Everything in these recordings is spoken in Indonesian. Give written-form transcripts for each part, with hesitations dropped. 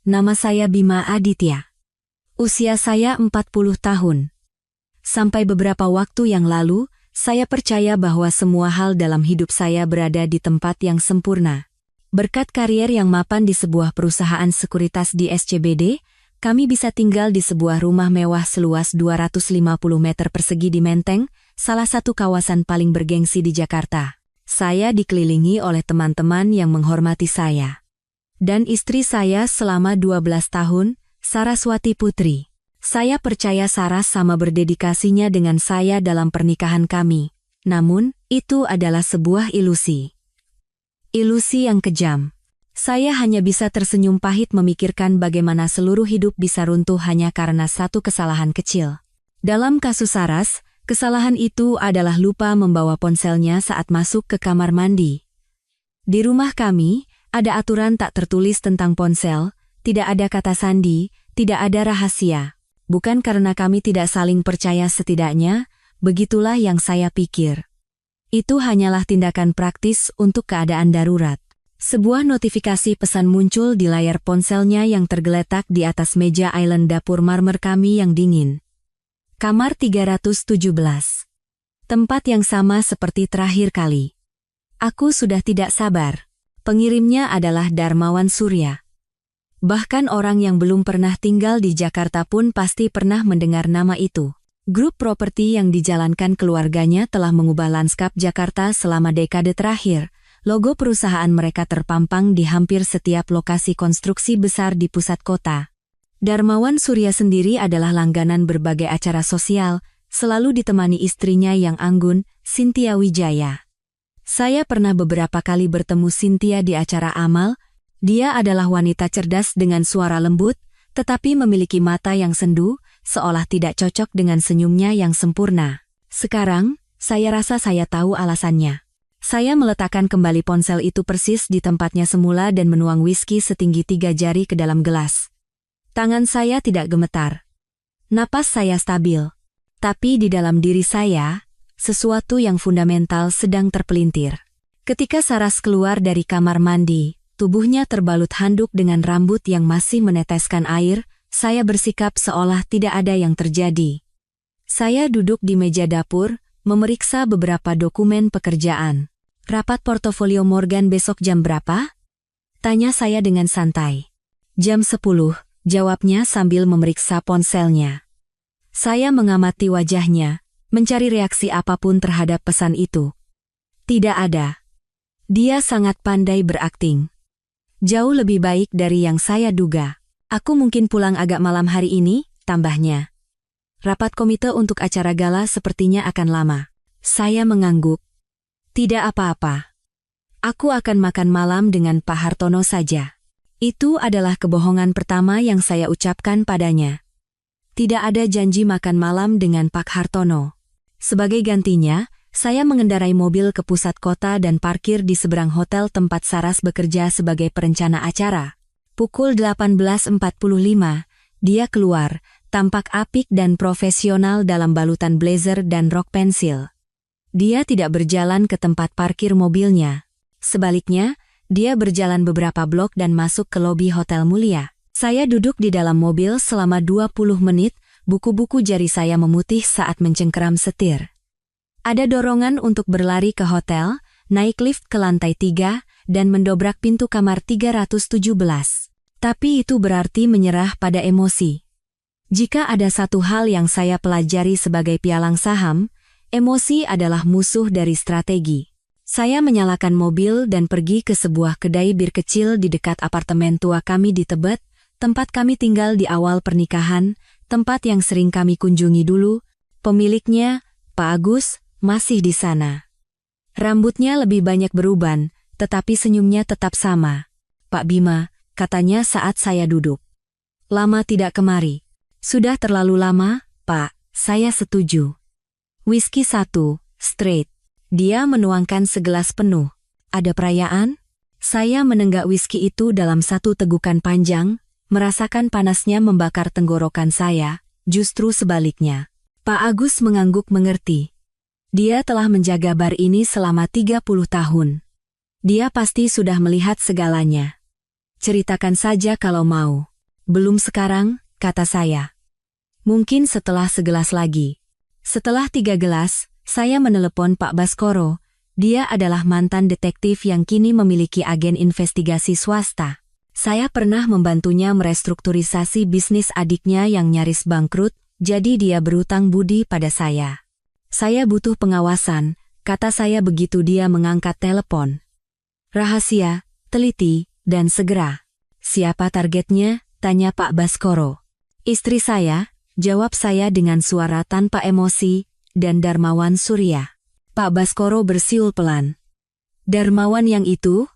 Nama saya Bima Aditya. Usia saya 40 tahun. Sampai beberapa waktu yang lalu, saya percaya bahwa semua hal dalam hidup saya berada di tempat yang sempurna. Berkat karier yang mapan di sebuah perusahaan sekuritas di SCBD, kami bisa tinggal di sebuah rumah mewah seluas 250 meter persegi di Menteng, salah satu kawasan paling bergengsi di Jakarta. Saya dikelilingi oleh teman-teman yang menghormati saya. Dan istri saya selama 12 tahun, Saraswati Putri. Saya percaya Saras sama berdedikasinya dengan saya dalam pernikahan kami. Namun, itu adalah sebuah ilusi. Ilusi yang kejam. Saya hanya bisa tersenyum pahit memikirkan bagaimana seluruh hidup bisa runtuh hanya karena satu kesalahan kecil. Dalam kasus Saras, kesalahan itu adalah lupa membawa ponselnya saat masuk ke kamar mandi. Di rumah kami, ada aturan tak tertulis tentang ponsel, tidak ada kata sandi, tidak ada rahasia. Bukan karena kami tidak saling percaya setidaknya, begitulah yang saya pikir. Itu hanyalah tindakan praktis untuk keadaan darurat. Sebuah notifikasi pesan muncul di layar ponselnya yang tergeletak di atas meja island dapur marmer kami yang dingin. Kamar 317. Tempat yang sama seperti terakhir kali. Aku sudah tidak sabar. Pengirimnya adalah Darmawan Surya. Bahkan orang yang belum pernah tinggal di Jakarta pun pasti pernah mendengar nama itu. Grup properti yang dijalankan keluarganya telah mengubah lanskap Jakarta selama dekade terakhir. Logo perusahaan mereka terpampang di hampir setiap lokasi konstruksi besar di pusat kota. Darmawan Surya sendiri adalah langganan berbagai acara sosial, selalu ditemani istrinya yang anggun, Cynthia Wijaya. Saya pernah beberapa kali bertemu Cynthia di acara amal. Dia adalah wanita cerdas dengan suara lembut, tetapi memiliki mata yang sendu, seolah tidak cocok dengan senyumnya yang sempurna. Sekarang, saya rasa saya tahu alasannya. Saya meletakkan kembali ponsel itu persis di tempatnya semula dan menuang whisky setinggi 3 jari ke dalam gelas. Tangan saya tidak gemetar. Napas saya stabil. Tapi di dalam diri saya, sesuatu yang fundamental sedang terpelintir. Ketika Saras keluar dari kamar mandi, tubuhnya terbalut handuk dengan rambut yang masih meneteskan air, saya bersikap seolah tidak ada yang terjadi. Saya duduk di meja dapur, memeriksa beberapa dokumen pekerjaan. Rapat portofolio Morgan besok jam berapa? Tanya saya dengan santai. Jam 10, jawabnya sambil memeriksa ponselnya. Saya mengamati wajahnya, mencari reaksi apapun terhadap pesan itu. Tidak ada. Dia sangat pandai berakting. Jauh lebih baik dari yang saya duga. Aku mungkin pulang agak malam hari ini, tambahnya. Rapat komite untuk acara gala sepertinya akan lama. Saya mengangguk. Tidak apa-apa. Aku akan makan malam dengan Pak Hartono saja. Itu adalah kebohongan pertama yang saya ucapkan padanya. Tidak ada janji makan malam dengan Pak Hartono. Sebagai gantinya, saya mengendarai mobil ke pusat kota dan parkir di seberang hotel tempat Saras bekerja sebagai perencana acara. Pukul 18.45, dia keluar, tampak apik dan profesional dalam balutan blazer dan rok pensil. Dia tidak berjalan ke tempat parkir mobilnya. Sebaliknya, dia berjalan beberapa blok dan masuk ke lobi Hotel Mulia. Saya duduk di dalam mobil selama 20 menit, buku-buku jari saya memutih saat mencengkeram setir. Ada dorongan untuk berlari ke hotel, naik lift ke lantai 3, dan mendobrak pintu kamar 317. Tapi itu berarti menyerah pada emosi. Jika ada satu hal yang saya pelajari sebagai pialang saham, emosi adalah musuh dari strategi. Saya menyalakan mobil dan pergi ke sebuah kedai bir kecil di dekat apartemen tua kami di Tebet, tempat kami tinggal di awal pernikahan, tempat yang sering kami kunjungi dulu. Pemiliknya, Pak Agus, masih di sana. Rambutnya lebih banyak beruban, tetapi senyumnya tetap sama. Pak Bima, katanya saat saya duduk. Lama tidak kemari. Sudah terlalu lama, Pak, saya setuju. Whisky 1, straight. Dia menuangkan segelas penuh. Ada perayaan? Saya menenggak whisky itu dalam satu tegukan panjang, merasakan panasnya membakar tenggorokan saya, justru sebaliknya. Pak Agus mengangguk mengerti. Dia telah menjaga bar ini selama 30 tahun. Dia pasti sudah melihat segalanya. Ceritakan saja kalau mau. Belum sekarang, kata saya. Mungkin setelah segelas lagi. Setelah 3 gelas, saya menelepon Pak Baskoro. Dia adalah mantan detektif yang kini memiliki agen investigasi swasta. Saya pernah membantunya merestrukturisasi bisnis adiknya yang nyaris bangkrut, jadi dia berutang budi pada saya. Saya butuh pengawasan, kata saya begitu dia mengangkat telepon. Rahasia, teliti, dan segera. Siapa targetnya? Tanya Pak Baskoro. Istri saya, jawab saya dengan suara tanpa emosi, dan Darmawan Surya. Pak Baskoro bersiul pelan. Darmawan yang itu?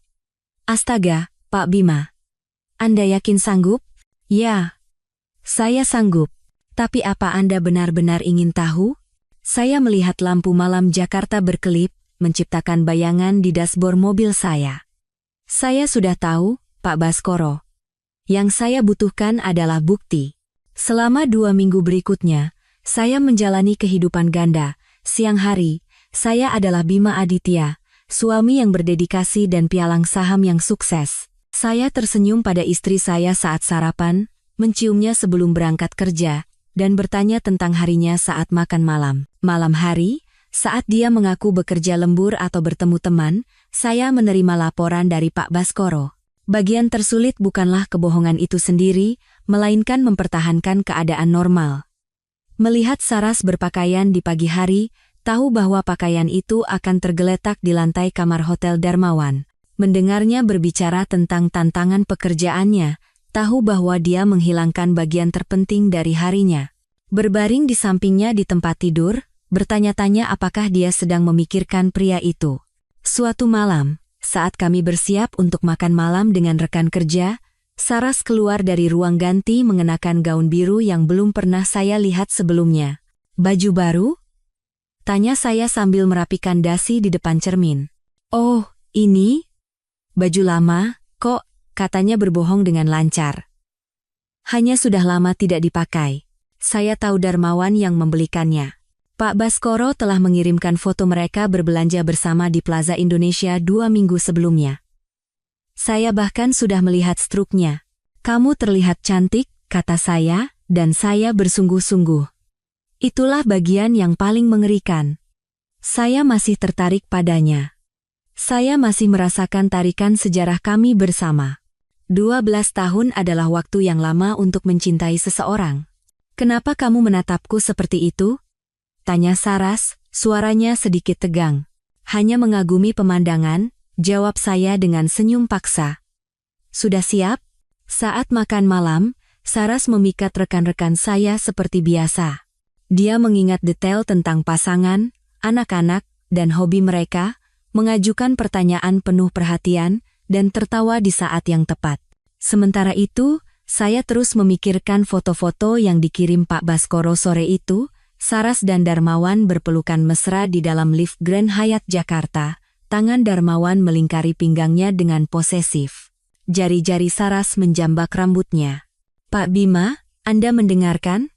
Astaga, Pak Bima. Anda yakin sanggup? Ya. Saya sanggup. Tapi apa Anda benar-benar ingin tahu? Saya melihat lampu malam Jakarta berkelip, menciptakan bayangan di dashboard mobil saya. Saya sudah tahu, Pak Baskoro. Yang saya butuhkan adalah bukti. Selama 2 minggu berikutnya, saya menjalani kehidupan ganda. Siang hari, saya adalah Bima Aditya, suami yang berdedikasi dan pialang saham yang sukses. Saya tersenyum pada istri saya saat sarapan, menciumnya sebelum berangkat kerja, dan bertanya tentang harinya saat makan malam. Malam hari, saat dia mengaku bekerja lembur atau bertemu teman, saya menerima laporan dari Pak Baskoro. Bagian tersulit bukanlah kebohongan itu sendiri, melainkan mempertahankan keadaan normal. Melihat Saras berpakaian di pagi hari, tahu bahwa pakaian itu akan tergeletak di lantai kamar Hotel Darmawan. Mendengarnya berbicara tentang tantangan pekerjaannya, tahu bahwa dia menghilangkan bagian terpenting dari harinya. Berbaring di sampingnya di tempat tidur, bertanya-tanya apakah dia sedang memikirkan pria itu. Suatu malam, saat kami bersiap untuk makan malam dengan rekan kerja, Saras keluar dari ruang ganti mengenakan gaun biru yang belum pernah saya lihat sebelumnya. Baju baru? Tanya saya sambil merapikan dasi di depan cermin. Oh, ini? Baju lama, kok, katanya berbohong dengan lancar. Hanya sudah lama tidak dipakai. Saya tahu Darmawan yang membelikannya. Pak Baskoro telah mengirimkan foto mereka berbelanja bersama di Plaza Indonesia 2 minggu sebelumnya. Saya bahkan sudah melihat struknya. Kamu terlihat cantik, kata saya, dan saya bersungguh-sungguh. Itulah bagian yang paling mengerikan. Saya masih tertarik padanya. Saya masih merasakan tarikan sejarah kami bersama. 12 tahun adalah waktu yang lama untuk mencintai seseorang. Kenapa kamu menatapku seperti itu? Tanya Saras, suaranya sedikit tegang. Hanya mengagumi pemandangan, jawab saya dengan senyum paksa. Sudah siap? Saat makan malam, Saras memikat rekan-rekan saya seperti biasa. Dia mengingat detail tentang pasangan, anak-anak, dan hobi mereka, mengajukan pertanyaan penuh perhatian, dan tertawa di saat yang tepat. Sementara itu, saya terus memikirkan foto-foto yang dikirim Pak Baskoro sore itu. Saras dan Darmawan berpelukan mesra di dalam lift Grand Hyatt Jakarta. Tangan Darmawan melingkari pinggangnya dengan posesif. Jari-jari Saras menjambak rambutnya. Pak Bima, Anda mendengarkan?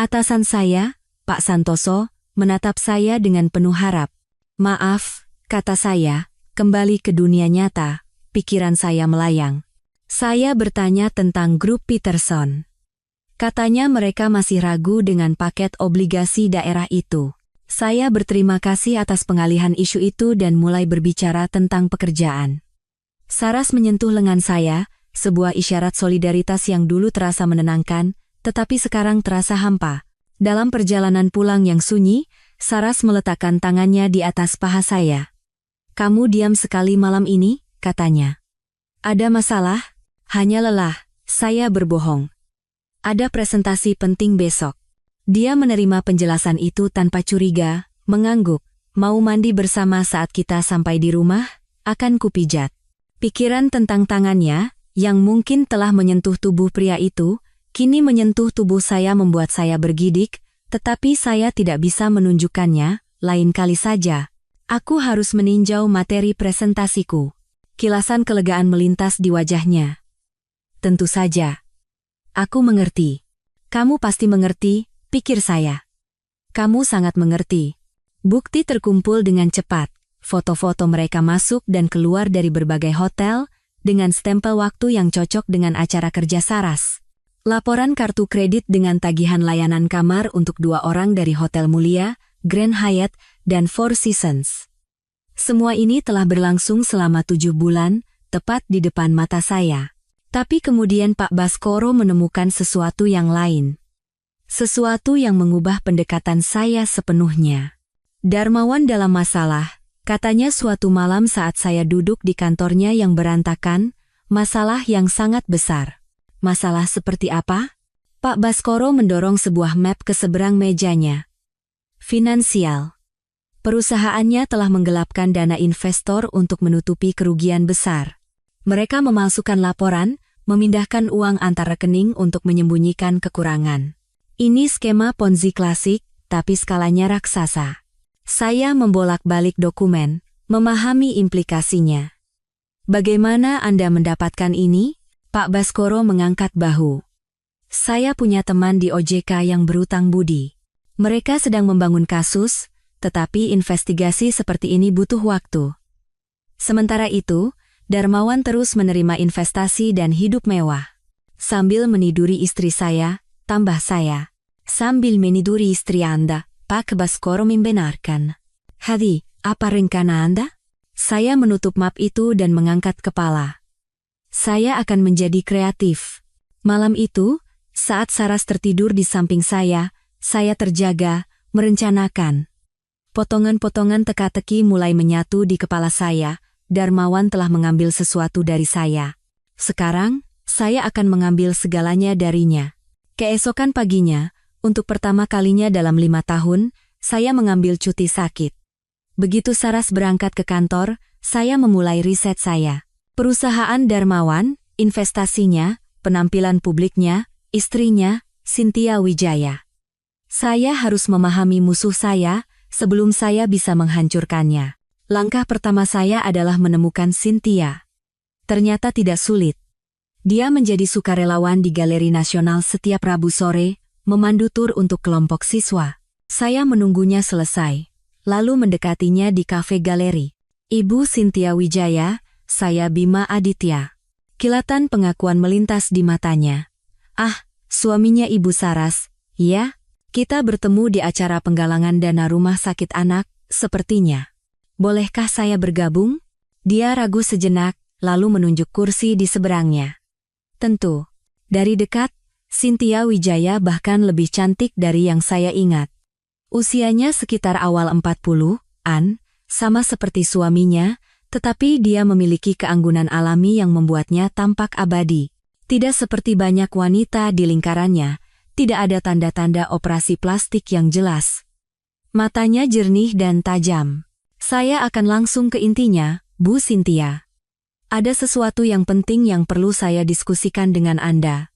Atasan saya, Pak Santoso, menatap saya dengan penuh harap. Maaf, kata saya, kembali ke dunia nyata, pikiran saya melayang. Saya bertanya tentang grup Peterson. Katanya mereka masih ragu dengan paket obligasi daerah itu. Saya berterima kasih atas pengalihan isu itu dan mulai berbicara tentang pekerjaan. Saras menyentuh lengan saya, sebuah isyarat solidaritas yang dulu terasa menenangkan, tetapi sekarang terasa hampa. Dalam perjalanan pulang yang sunyi, Saras meletakkan tangannya di atas paha saya. Kamu diam sekali malam ini, katanya. Ada masalah? Hanya lelah, saya berbohong. Ada presentasi penting besok. Dia menerima penjelasan itu tanpa curiga, mengangguk. Mau mandi bersama saat kita sampai di rumah? Akan kupijat. Pikiran tentang tangannya, yang mungkin telah menyentuh tubuh pria itu, kini menyentuh tubuh saya membuat saya bergidik, tetapi saya tidak bisa menunjukkannya, lain kali saja. Aku harus meninjau materi presentasiku. Kilasan kelegaan melintas di wajahnya. Tentu saja. Aku mengerti. Kamu pasti mengerti, pikir saya. Kamu sangat mengerti. Bukti terkumpul dengan cepat. Foto-foto mereka masuk dan keluar dari berbagai hotel, dengan stempel waktu yang cocok dengan acara kerja Saras. Laporan kartu kredit dengan tagihan layanan kamar untuk 2 orang dari Hotel Mulia, Grand Hyatt, dan Four Seasons. Semua ini telah berlangsung selama 7 bulan, tepat di depan mata saya. Tapi kemudian Pak Baskoro menemukan sesuatu yang lain. Sesuatu yang mengubah pendekatan saya sepenuhnya. Darmawan dalam masalah, katanya suatu malam saat saya duduk di kantornya yang berantakan, masalah yang sangat besar. Masalah seperti apa? Pak Baskoro mendorong sebuah map ke seberang mejanya. Finansial. Perusahaannya telah menggelapkan dana investor untuk menutupi kerugian besar. Mereka memalsukan laporan, memindahkan uang antar rekening untuk menyembunyikan kekurangan. Ini skema Ponzi klasik, tapi skalanya raksasa. Saya membolak-balik dokumen, memahami implikasinya. Bagaimana Anda mendapatkan ini? Pak Baskoro mengangkat bahu. Saya punya teman di OJK yang berutang budi. Mereka sedang membangun kasus, tetapi investigasi seperti ini butuh waktu. Sementara itu, Darmawan terus menerima investasi dan hidup mewah. Sambil meniduri istri saya, tambah saya. Sambil meniduri istri Anda, Pak Baskoro membenarkan. Hadi, apa rencana Anda? Saya menutup map itu dan mengangkat kepala. Saya akan menjadi kreatif. Malam itu, saat Saras tertidur di samping saya terjaga, merencanakan. Potongan-potongan teka-teki mulai menyatu di kepala saya. Darmawan telah mengambil sesuatu dari saya. Sekarang, saya akan mengambil segalanya darinya. Keesokan paginya, untuk pertama kalinya dalam 5 tahun, saya mengambil cuti sakit. Begitu Saras berangkat ke kantor, saya memulai riset saya. Perusahaan Darmawan, investasinya, penampilan publiknya, istrinya, Cynthia Wijaya. Saya harus memahami musuh saya, sebelum saya bisa menghancurkannya. Langkah pertama saya adalah menemukan Cynthia. Ternyata tidak sulit. Dia menjadi sukarelawan di Galeri Nasional setiap Rabu sore, memandu tur untuk kelompok siswa. Saya menunggunya selesai, lalu mendekatinya di kafe galeri. Ibu Cynthia Wijaya, saya Bima Aditya. Kilatan pengakuan melintas di matanya. Ah, suaminya Ibu Saras, ya? Kita bertemu di acara penggalangan dana rumah sakit anak, sepertinya. Bolehkah saya bergabung? Dia ragu sejenak, lalu menunjuk kursi di seberangnya. Tentu. Dari dekat, Cynthia Wijaya bahkan lebih cantik dari yang saya ingat. Usianya sekitar awal 40-an, sama seperti suaminya, tetapi dia memiliki keanggunan alami yang membuatnya tampak abadi. Tidak seperti banyak wanita di lingkarannya, tidak ada tanda-tanda operasi plastik yang jelas. Matanya jernih dan tajam. Saya akan langsung ke intinya, Bu Cynthia. Ada sesuatu yang penting yang perlu saya diskusikan dengan Anda.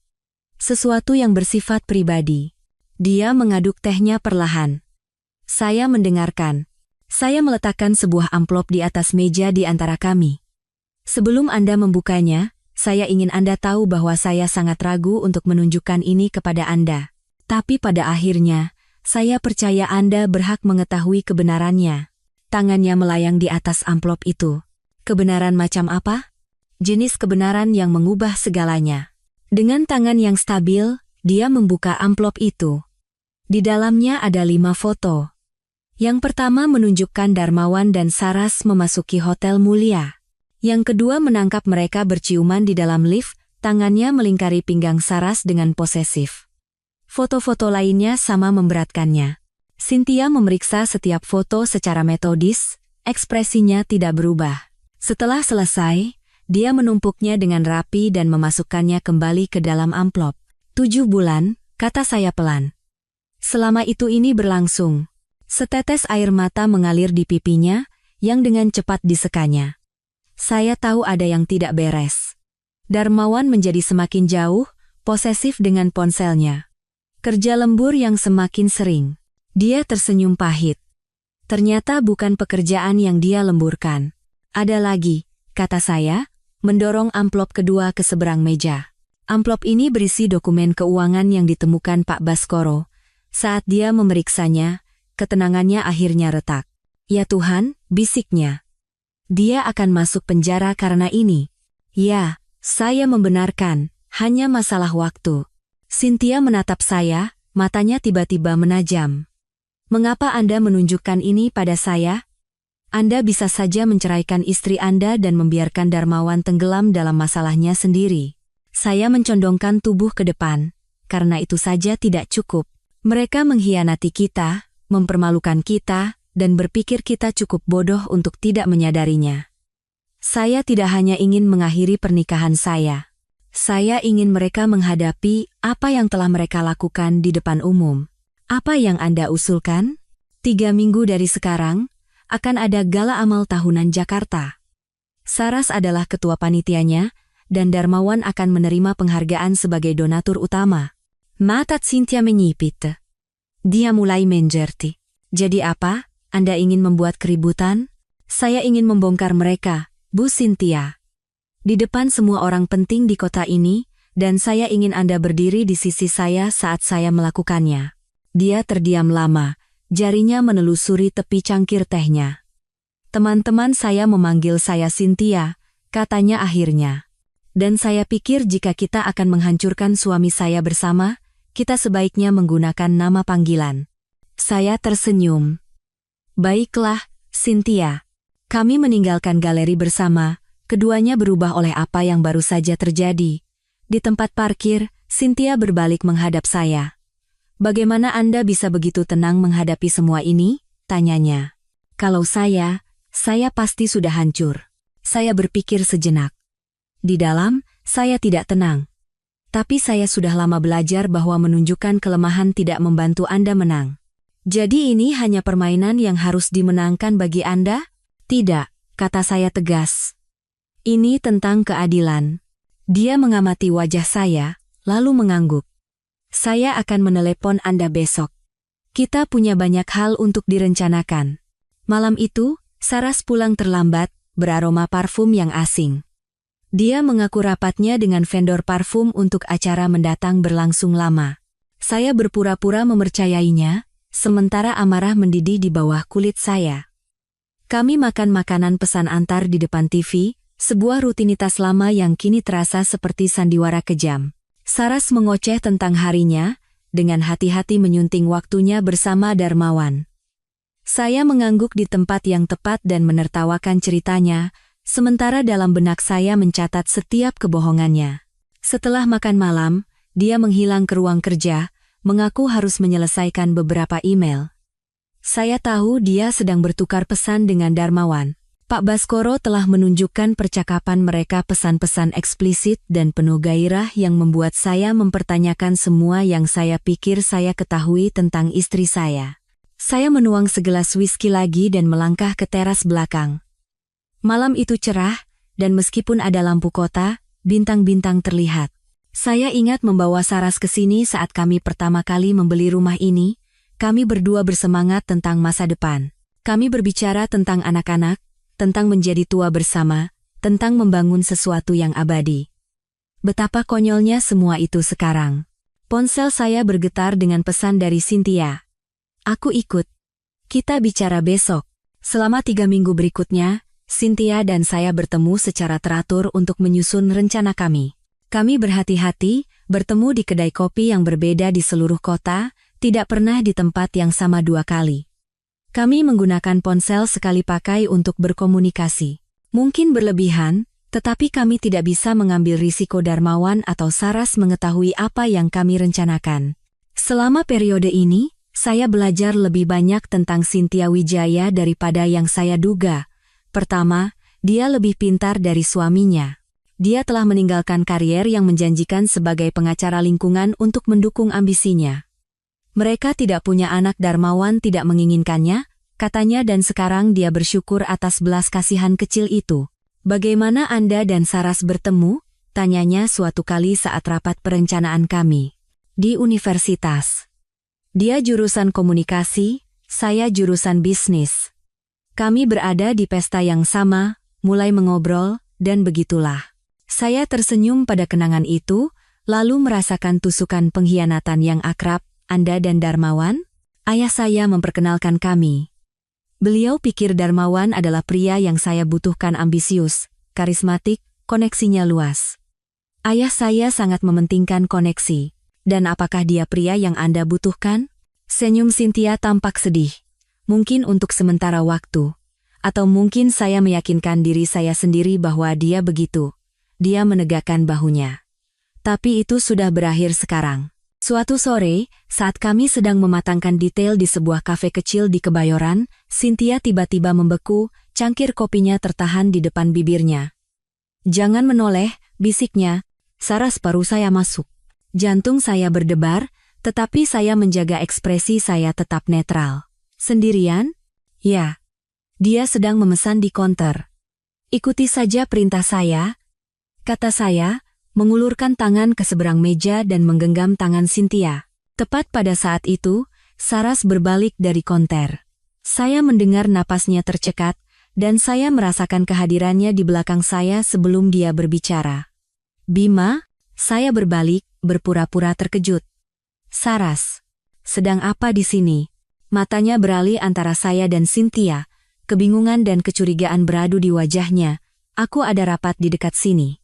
Sesuatu yang bersifat pribadi. Dia mengaduk tehnya perlahan. Saya mendengarkan. Saya meletakkan sebuah amplop di atas meja di antara kami. Sebelum Anda membukanya, saya ingin Anda tahu bahwa saya sangat ragu untuk menunjukkan ini kepada Anda. Tapi pada akhirnya, saya percaya Anda berhak mengetahui kebenarannya. Tangannya melayang di atas amplop itu. Kebenaran macam apa? Jenis kebenaran yang mengubah segalanya. Dengan tangan yang stabil, dia membuka amplop itu. Di dalamnya ada 5 foto. Yang pertama menunjukkan Darmawan dan Saras memasuki Hotel Mulia. Yang kedua menangkap mereka berciuman di dalam lift, tangannya melingkari pinggang Saras dengan posesif. Foto-foto lainnya sama memberatkannya. Cynthia memeriksa setiap foto secara metodis, ekspresinya tidak berubah. Setelah selesai, dia menumpuknya dengan rapi dan memasukkannya kembali ke dalam amplop. 7 bulan, kata saya pelan. Selama itu ini berlangsung. Setetes air mata mengalir di pipinya, yang dengan cepat disekanya. Saya tahu ada yang tidak beres. Darmawan menjadi semakin jauh, posesif dengan ponselnya. Kerja lembur yang semakin sering. Dia tersenyum pahit. Ternyata bukan pekerjaan yang dia lemburkan. Ada lagi, kata saya, mendorong amplop kedua ke seberang meja. Amplop ini berisi dokumen keuangan yang ditemukan Pak Baskoro. Saat dia memeriksanya, ketenangannya akhirnya retak. Ya Tuhan, bisiknya. Dia akan masuk penjara karena ini. Ya, saya membenarkan, hanya masalah waktu. Cynthia menatap saya, matanya tiba-tiba menajam. Mengapa Anda menunjukkan ini pada saya? Anda bisa saja menceraikan istri Anda dan membiarkan Darmawan tenggelam dalam masalahnya sendiri. Saya mencondongkan tubuh ke depan. Karena itu saja tidak cukup. Mereka mengkhianati kita, mempermalukan kita, dan berpikir kita cukup bodoh untuk tidak menyadarinya. Saya tidak hanya ingin mengakhiri pernikahan saya. Saya ingin mereka menghadapi apa yang telah mereka lakukan di depan umum. Apa yang Anda usulkan? 3 minggu dari sekarang, akan ada gala amal tahunan Jakarta. Saras adalah ketua panitianya, dan Darmawan akan menerima penghargaan sebagai donatur utama. Mata Cynthia menyipit. Dia mulai menjerti. Jadi apa? Anda ingin membuat keributan? Saya ingin membongkar mereka, Bu Cynthia. Di depan semua orang penting di kota ini, dan saya ingin Anda berdiri di sisi saya saat saya melakukannya. Dia terdiam lama, jarinya menelusuri tepi cangkir tehnya. Teman-teman saya memanggil saya Cynthia, katanya akhirnya. Dan saya pikir jika kita akan menghancurkan suami saya bersama, kita sebaiknya menggunakan nama panggilan. Saya tersenyum. Baiklah, Cynthia. Kami meninggalkan galeri bersama. Keduanya berubah oleh apa yang baru saja terjadi. Di tempat parkir, Cynthia berbalik menghadap saya. Bagaimana Anda bisa begitu tenang menghadapi semua ini? Tanyanya. Kalau saya pasti sudah hancur. Saya berpikir sejenak. Di dalam, saya tidak tenang. Tapi saya sudah lama belajar bahwa menunjukkan kelemahan tidak membantu Anda menang. Jadi ini hanya permainan yang harus dimenangkan bagi Anda? Tidak, kata saya tegas. Ini tentang keadilan. Dia mengamati wajah saya, lalu mengangguk. Saya akan menelepon Anda besok. Kita punya banyak hal untuk direncanakan. Malam itu, Saras pulang terlambat, beraroma parfum yang asing. Dia mengaku rapatnya dengan vendor parfum untuk acara mendatang berlangsung lama. Saya berpura-pura mempercayainya, sementara amarah mendidih di bawah kulit saya. Kami makan makanan pesan antar di depan TV, sebuah rutinitas lama yang kini terasa seperti sandiwara kejam. Saras mengoceh tentang harinya, dengan hati-hati menyunting waktunya bersama Darmawan. Saya mengangguk di tempat yang tepat dan menertawakan ceritanya, sementara dalam benak saya mencatat setiap kebohongannya. Setelah makan malam, dia menghilang ke ruang kerja, mengaku harus menyelesaikan beberapa email. Saya tahu dia sedang bertukar pesan dengan Darmawan. Pak Baskoro telah menunjukkan percakapan mereka pesan-pesan eksplisit dan penuh gairah yang membuat saya mempertanyakan semua yang saya pikir saya ketahui tentang istri saya. Saya menuang segelas whisky lagi dan melangkah ke teras belakang. Malam itu cerah, dan meskipun ada lampu kota, bintang-bintang terlihat. Saya ingat membawa Saras ke sini saat kami pertama kali membeli rumah ini. Kami berdua bersemangat tentang masa depan. Kami berbicara tentang anak-anak, tentang menjadi tua bersama, tentang membangun sesuatu yang abadi. Betapa konyolnya semua itu sekarang. Ponsel saya bergetar dengan pesan dari Cynthia. Aku ikut. Kita bicara besok. Selama 3 minggu berikutnya, Cynthia dan saya bertemu secara teratur untuk menyusun rencana kami. Kami berhati-hati, bertemu di kedai kopi yang berbeda di seluruh kota, tidak pernah di tempat yang sama 2 kali. Kami menggunakan ponsel sekali pakai untuk berkomunikasi. Mungkin berlebihan, tetapi kami tidak bisa mengambil risiko Darmawan atau Saras mengetahui apa yang kami rencanakan. Selama periode ini, saya belajar lebih banyak tentang Cynthia Wijaya daripada yang saya duga. Pertama, dia lebih pintar dari suaminya. Dia telah meninggalkan karier yang menjanjikan sebagai pengacara lingkungan untuk mendukung ambisinya. Mereka tidak punya anak, Darmawan tidak menginginkannya, katanya, dan sekarang dia bersyukur atas belas kasihan kecil itu. Bagaimana Anda dan Saras bertemu? Tanyanya suatu kali saat rapat perencanaan kami. Di universitas. Dia jurusan komunikasi, saya jurusan bisnis. Kami berada di pesta yang sama, mulai mengobrol, dan begitulah. Saya tersenyum pada kenangan itu, lalu merasakan tusukan pengkhianatan yang akrab. Anda dan Darmawan? Ayah saya memperkenalkan kami. Beliau pikir Darmawan adalah pria yang saya butuhkan, ambisius, karismatik, koneksinya luas. Ayah saya sangat mementingkan koneksi. Dan apakah dia pria yang Anda butuhkan? Senyum Cynthia tampak sedih. Mungkin untuk sementara waktu. Atau mungkin saya meyakinkan diri saya sendiri bahwa dia begitu. Dia menegakkan bahunya. Tapi itu sudah berakhir sekarang. Suatu sore, saat kami sedang mematangkan detail di sebuah kafe kecil di Kebayoran, Cynthia tiba-tiba membeku, cangkir kopinya tertahan di depan bibirnya. "Jangan menoleh," bisiknya. Saras paruh saya masuk. Jantung saya berdebar, tetapi saya menjaga ekspresi saya tetap netral. "Sendirian?" "Ya." "Dia sedang memesan di konter." "Ikuti saja perintah saya," kata saya, mengulurkan tangan ke seberang meja dan menggenggam tangan Cynthia. Tepat pada saat itu, Saras berbalik dari konter. Saya mendengar napasnya tercekat, dan saya merasakan kehadirannya di belakang saya sebelum dia berbicara. "Bima?" Saya berbalik, berpura-pura terkejut. "Saras, sedang apa di sini?" Matanya beralih antara saya dan Cynthia, kebingungan dan kecurigaan beradu di wajahnya. "Aku ada rapat di dekat sini."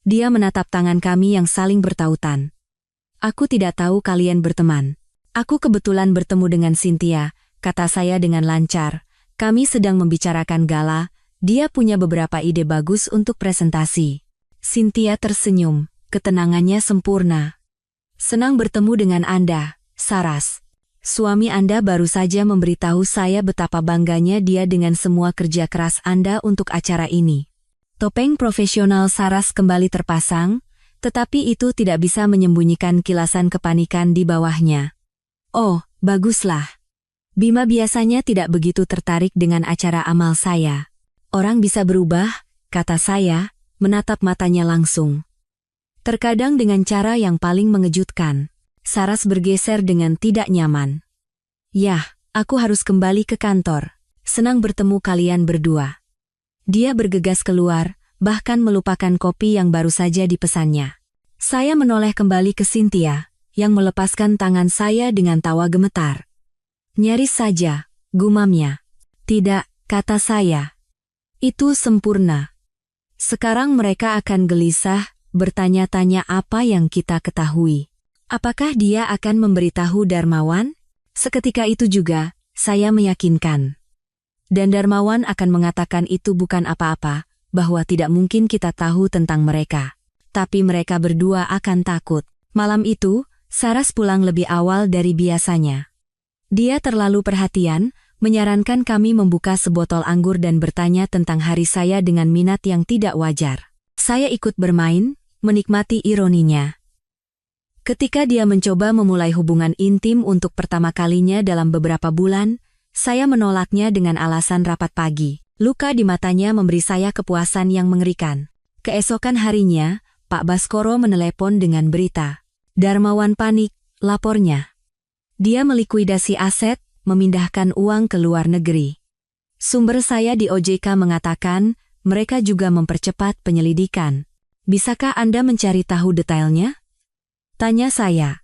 Dia menatap tangan kami yang saling bertautan. "Aku tidak tahu kalian berteman." "Aku kebetulan bertemu dengan Cynthia," kata saya dengan lancar. "Kami sedang membicarakan gala, dia punya beberapa ide bagus untuk presentasi." Cynthia tersenyum, ketenangannya sempurna. "Senang bertemu dengan Anda, Saras. Suami Anda baru saja memberitahu saya betapa bangganya dia dengan semua kerja keras Anda untuk acara ini." Topeng profesional Saras kembali terpasang, tetapi itu tidak bisa menyembunyikan kilasan kepanikan di bawahnya. "Oh, baguslah. Bima biasanya tidak begitu tertarik dengan acara amal saya." "Orang bisa berubah," kata saya, menatap matanya langsung. "Terkadang dengan cara yang paling mengejutkan." Saras bergeser dengan tidak nyaman. "Yah, aku harus kembali ke kantor. Senang bertemu kalian berdua." Dia bergegas keluar, bahkan melupakan kopi yang baru saja dipesannya. Saya menoleh kembali ke Cynthia, yang melepaskan tangan saya dengan tawa gemetar. "Nyaris saja," gumamnya. "Tidak," kata saya. "Itu sempurna." Sekarang mereka akan gelisah, bertanya-tanya apa yang kita ketahui. Apakah dia akan memberitahu Darmawan? Seketika itu juga, saya meyakinkan. Dan Darmawan akan mengatakan itu bukan apa-apa, bahwa tidak mungkin kita tahu tentang mereka. Tapi mereka berdua akan takut. Malam itu, Saras pulang lebih awal dari biasanya. Dia terlalu perhatian, menyarankan kami membuka sebotol anggur dan bertanya tentang hari saya dengan minat yang tidak wajar. Saya ikut bermain, menikmati ironinya. Ketika dia mencoba memulai hubungan intim untuk pertama kalinya dalam beberapa bulan, saya menolaknya dengan alasan rapat pagi. Luka di matanya memberi saya kepuasan yang mengerikan. Keesokan harinya, Pak Baskoro menelepon dengan berita. "Darmawan panik," lapornya. "Dia melikuidasi aset, memindahkan uang ke luar negeri." Sumber saya di OJK mengatakan, mereka juga mempercepat penyelidikan. "Bisakah Anda mencari tahu detailnya?" tanya saya.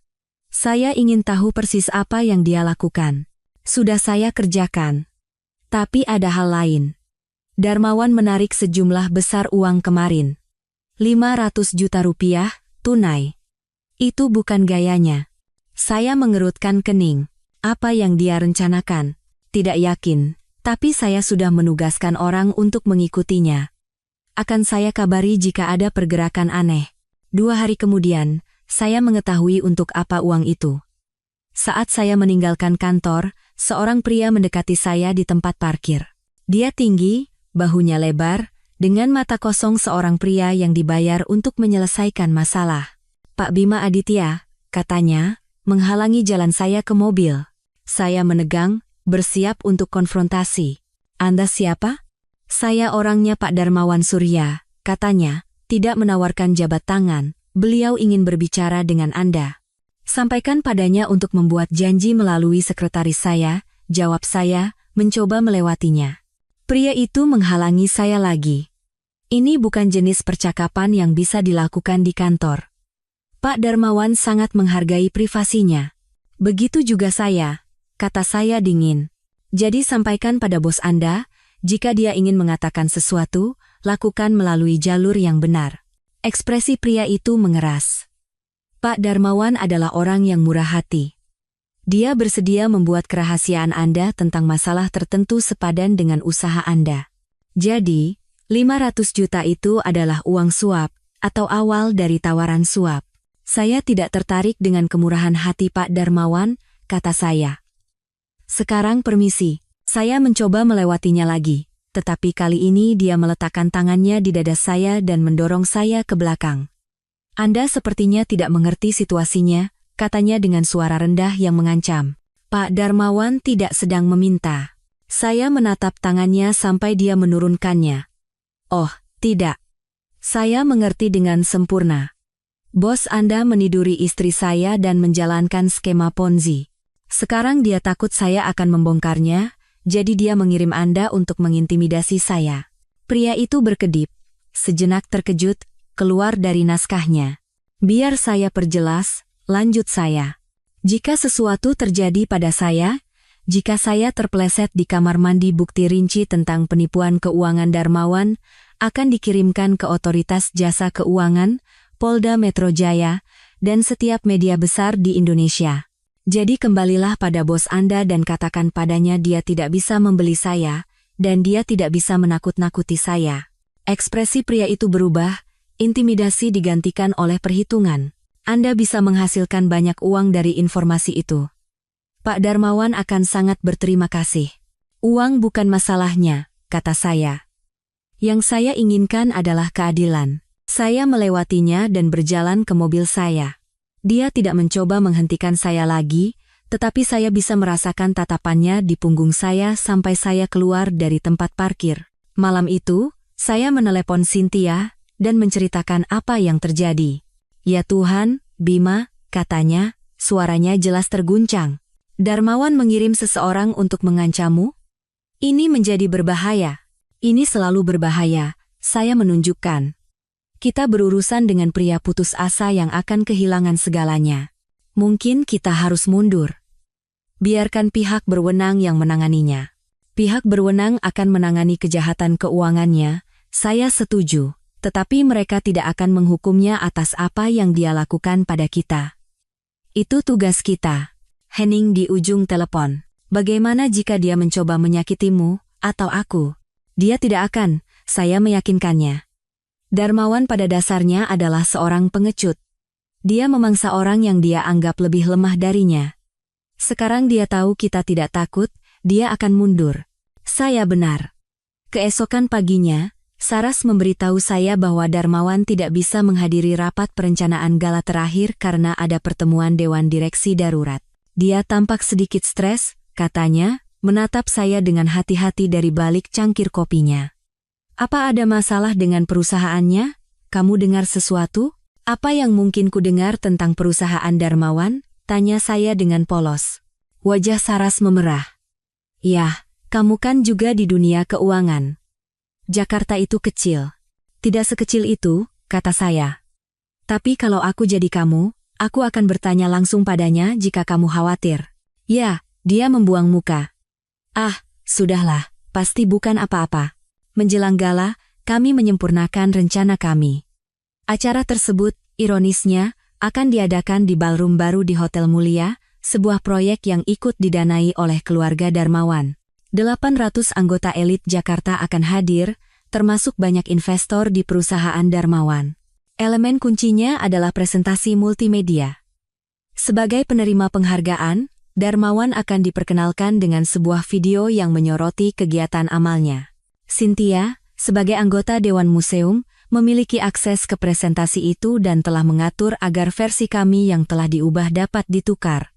Saya ingin tahu persis apa yang dia lakukan. Sudah saya kerjakan. Tapi ada hal lain. Darmawan menarik sejumlah besar uang kemarin. 500 juta rupiah, tunai. Itu bukan gayanya. Saya mengerutkan kening. Apa yang dia rencanakan? Tidak yakin, tapi saya sudah menugaskan orang untuk mengikutinya. Akan saya kabari jika ada pergerakan aneh. 2 hari kemudian, saya mengetahui untuk apa uang itu. Saat saya meninggalkan kantor, seorang pria mendekati saya di tempat parkir. Dia tinggi, bahunya lebar, dengan mata kosong seorang pria yang dibayar untuk menyelesaikan masalah. "Pak Bima Aditya," katanya, menghalangi jalan saya ke mobil. Saya menegang, bersiap untuk konfrontasi. "Anda siapa?" "Saya orangnya Pak Darmawan Surya," katanya, tidak menawarkan jabat tangan. "Beliau ingin berbicara dengan Anda." "Sampaikan padanya untuk membuat janji melalui sekretaris saya," jawab saya, mencoba melewatinya. Pria itu menghalangi saya lagi. Ini bukan jenis percakapan yang bisa dilakukan di kantor. Pak Darmawan sangat menghargai privasinya. "Begitu juga saya," kata saya dingin. "Jadi sampaikan pada bos Anda, jika dia ingin mengatakan sesuatu, lakukan melalui jalur yang benar." Ekspresi pria itu mengeras. Pak Darmawan adalah orang yang murah hati. Dia bersedia membuat kerahasiaan Anda tentang masalah tertentu sepadan dengan usaha Anda. Jadi, 500 juta itu adalah uang suap, atau awal dari tawaran suap. Saya tidak tertarik dengan kemurahan hati Pak Darmawan, kata saya. Sekarang permisi, saya mencoba melewatinya lagi, tetapi kali ini dia meletakkan tangannya di dada saya dan mendorong saya ke belakang. Anda sepertinya tidak mengerti situasinya, katanya dengan suara rendah yang mengancam. Pak Darmawan tidak sedang meminta. Saya menatap tangannya sampai dia menurunkannya. Oh, tidak. Saya mengerti dengan sempurna. Bos Anda meniduri istri saya dan menjalankan skema Ponzi. Sekarang dia takut saya akan membongkarnya, jadi dia mengirim Anda untuk mengintimidasi saya. Pria itu berkedip, sejenak terkejut, keluar dari naskahnya. Biar saya perjelas, lanjut saya. Jika sesuatu terjadi pada saya, jika saya terpeleset di kamar mandi bukti rinci tentang penipuan keuangan Darmawan, akan dikirimkan ke otoritas jasa keuangan, Polda Metro Jaya, dan setiap media besar di Indonesia. Jadi kembalilah pada bos Anda dan katakan padanya dia tidak bisa membeli saya, dan dia tidak bisa menakut-nakuti saya. Ekspresi pria itu berubah, intimidasi digantikan oleh perhitungan. Anda bisa menghasilkan banyak uang dari informasi itu. Pak Darmawan akan sangat berterima kasih. Uang bukan masalahnya, kata saya. Yang saya inginkan adalah keadilan. Saya melewatinya dan berjalan ke mobil saya. Dia tidak mencoba menghentikan saya lagi, tetapi saya bisa merasakan tatapannya di punggung saya sampai saya keluar dari tempat parkir. Malam itu, saya menelepon Cynthia dan menceritakan apa yang terjadi. Ya Tuhan, Bima, katanya, suaranya jelas terguncang. Darmawan mengirim seseorang untuk mengancammu? Ini menjadi berbahaya. Ini selalu berbahaya, saya menunjukkan. Kita berurusan dengan pria putus asa yang akan kehilangan segalanya. Mungkin kita harus mundur. Biarkan pihak berwenang yang menanganinya. Pihak berwenang akan menangani kejahatan keuangannya, saya setuju, tetapi mereka tidak akan menghukumnya atas apa yang dia lakukan pada kita. Itu tugas kita. Henning di ujung telepon. Bagaimana jika dia mencoba menyakitimu, atau aku? Dia tidak akan, saya meyakinkannya. Darmawan pada dasarnya adalah seorang pengecut. Dia memangsa orang yang dia anggap lebih lemah darinya. Sekarang dia tahu kita tidak takut, dia akan mundur. Saya benar. Keesokan paginya, Saras memberitahu saya bahwa Darmawan tidak bisa menghadiri rapat perencanaan gala terakhir karena ada pertemuan Dewan Direksi Darurat. Dia tampak sedikit stres, katanya, menatap saya dengan hati-hati dari balik cangkir kopinya. Apa ada masalah dengan perusahaannya? Kamu dengar sesuatu? Apa yang mungkin ku dengar tentang perusahaan Darmawan? Tanya saya dengan polos. Wajah Saras memerah. Ya, kamu kan juga di dunia keuangan. Jakarta itu kecil. Tidak sekecil itu, kata saya. Tapi kalau aku jadi kamu, aku akan bertanya langsung padanya jika kamu khawatir. Ya, dia membuang muka. Ah, sudahlah, pasti bukan apa-apa. Menjelang gala, kami menyempurnakan rencana kami. Acara tersebut, ironisnya, akan diadakan di ballroom baru di Hotel Mulia, sebuah proyek yang ikut didanai oleh keluarga Darmawan. 800 anggota elit Jakarta akan hadir, termasuk banyak investor di perusahaan Darmawan. Elemen kuncinya adalah presentasi multimedia. Sebagai penerima penghargaan, Darmawan akan diperkenalkan dengan sebuah video yang menyoroti kegiatan amalnya. Cynthia, sebagai anggota Dewan Museum, memiliki akses ke presentasi itu dan telah mengatur agar versi kami yang telah diubah dapat ditukar.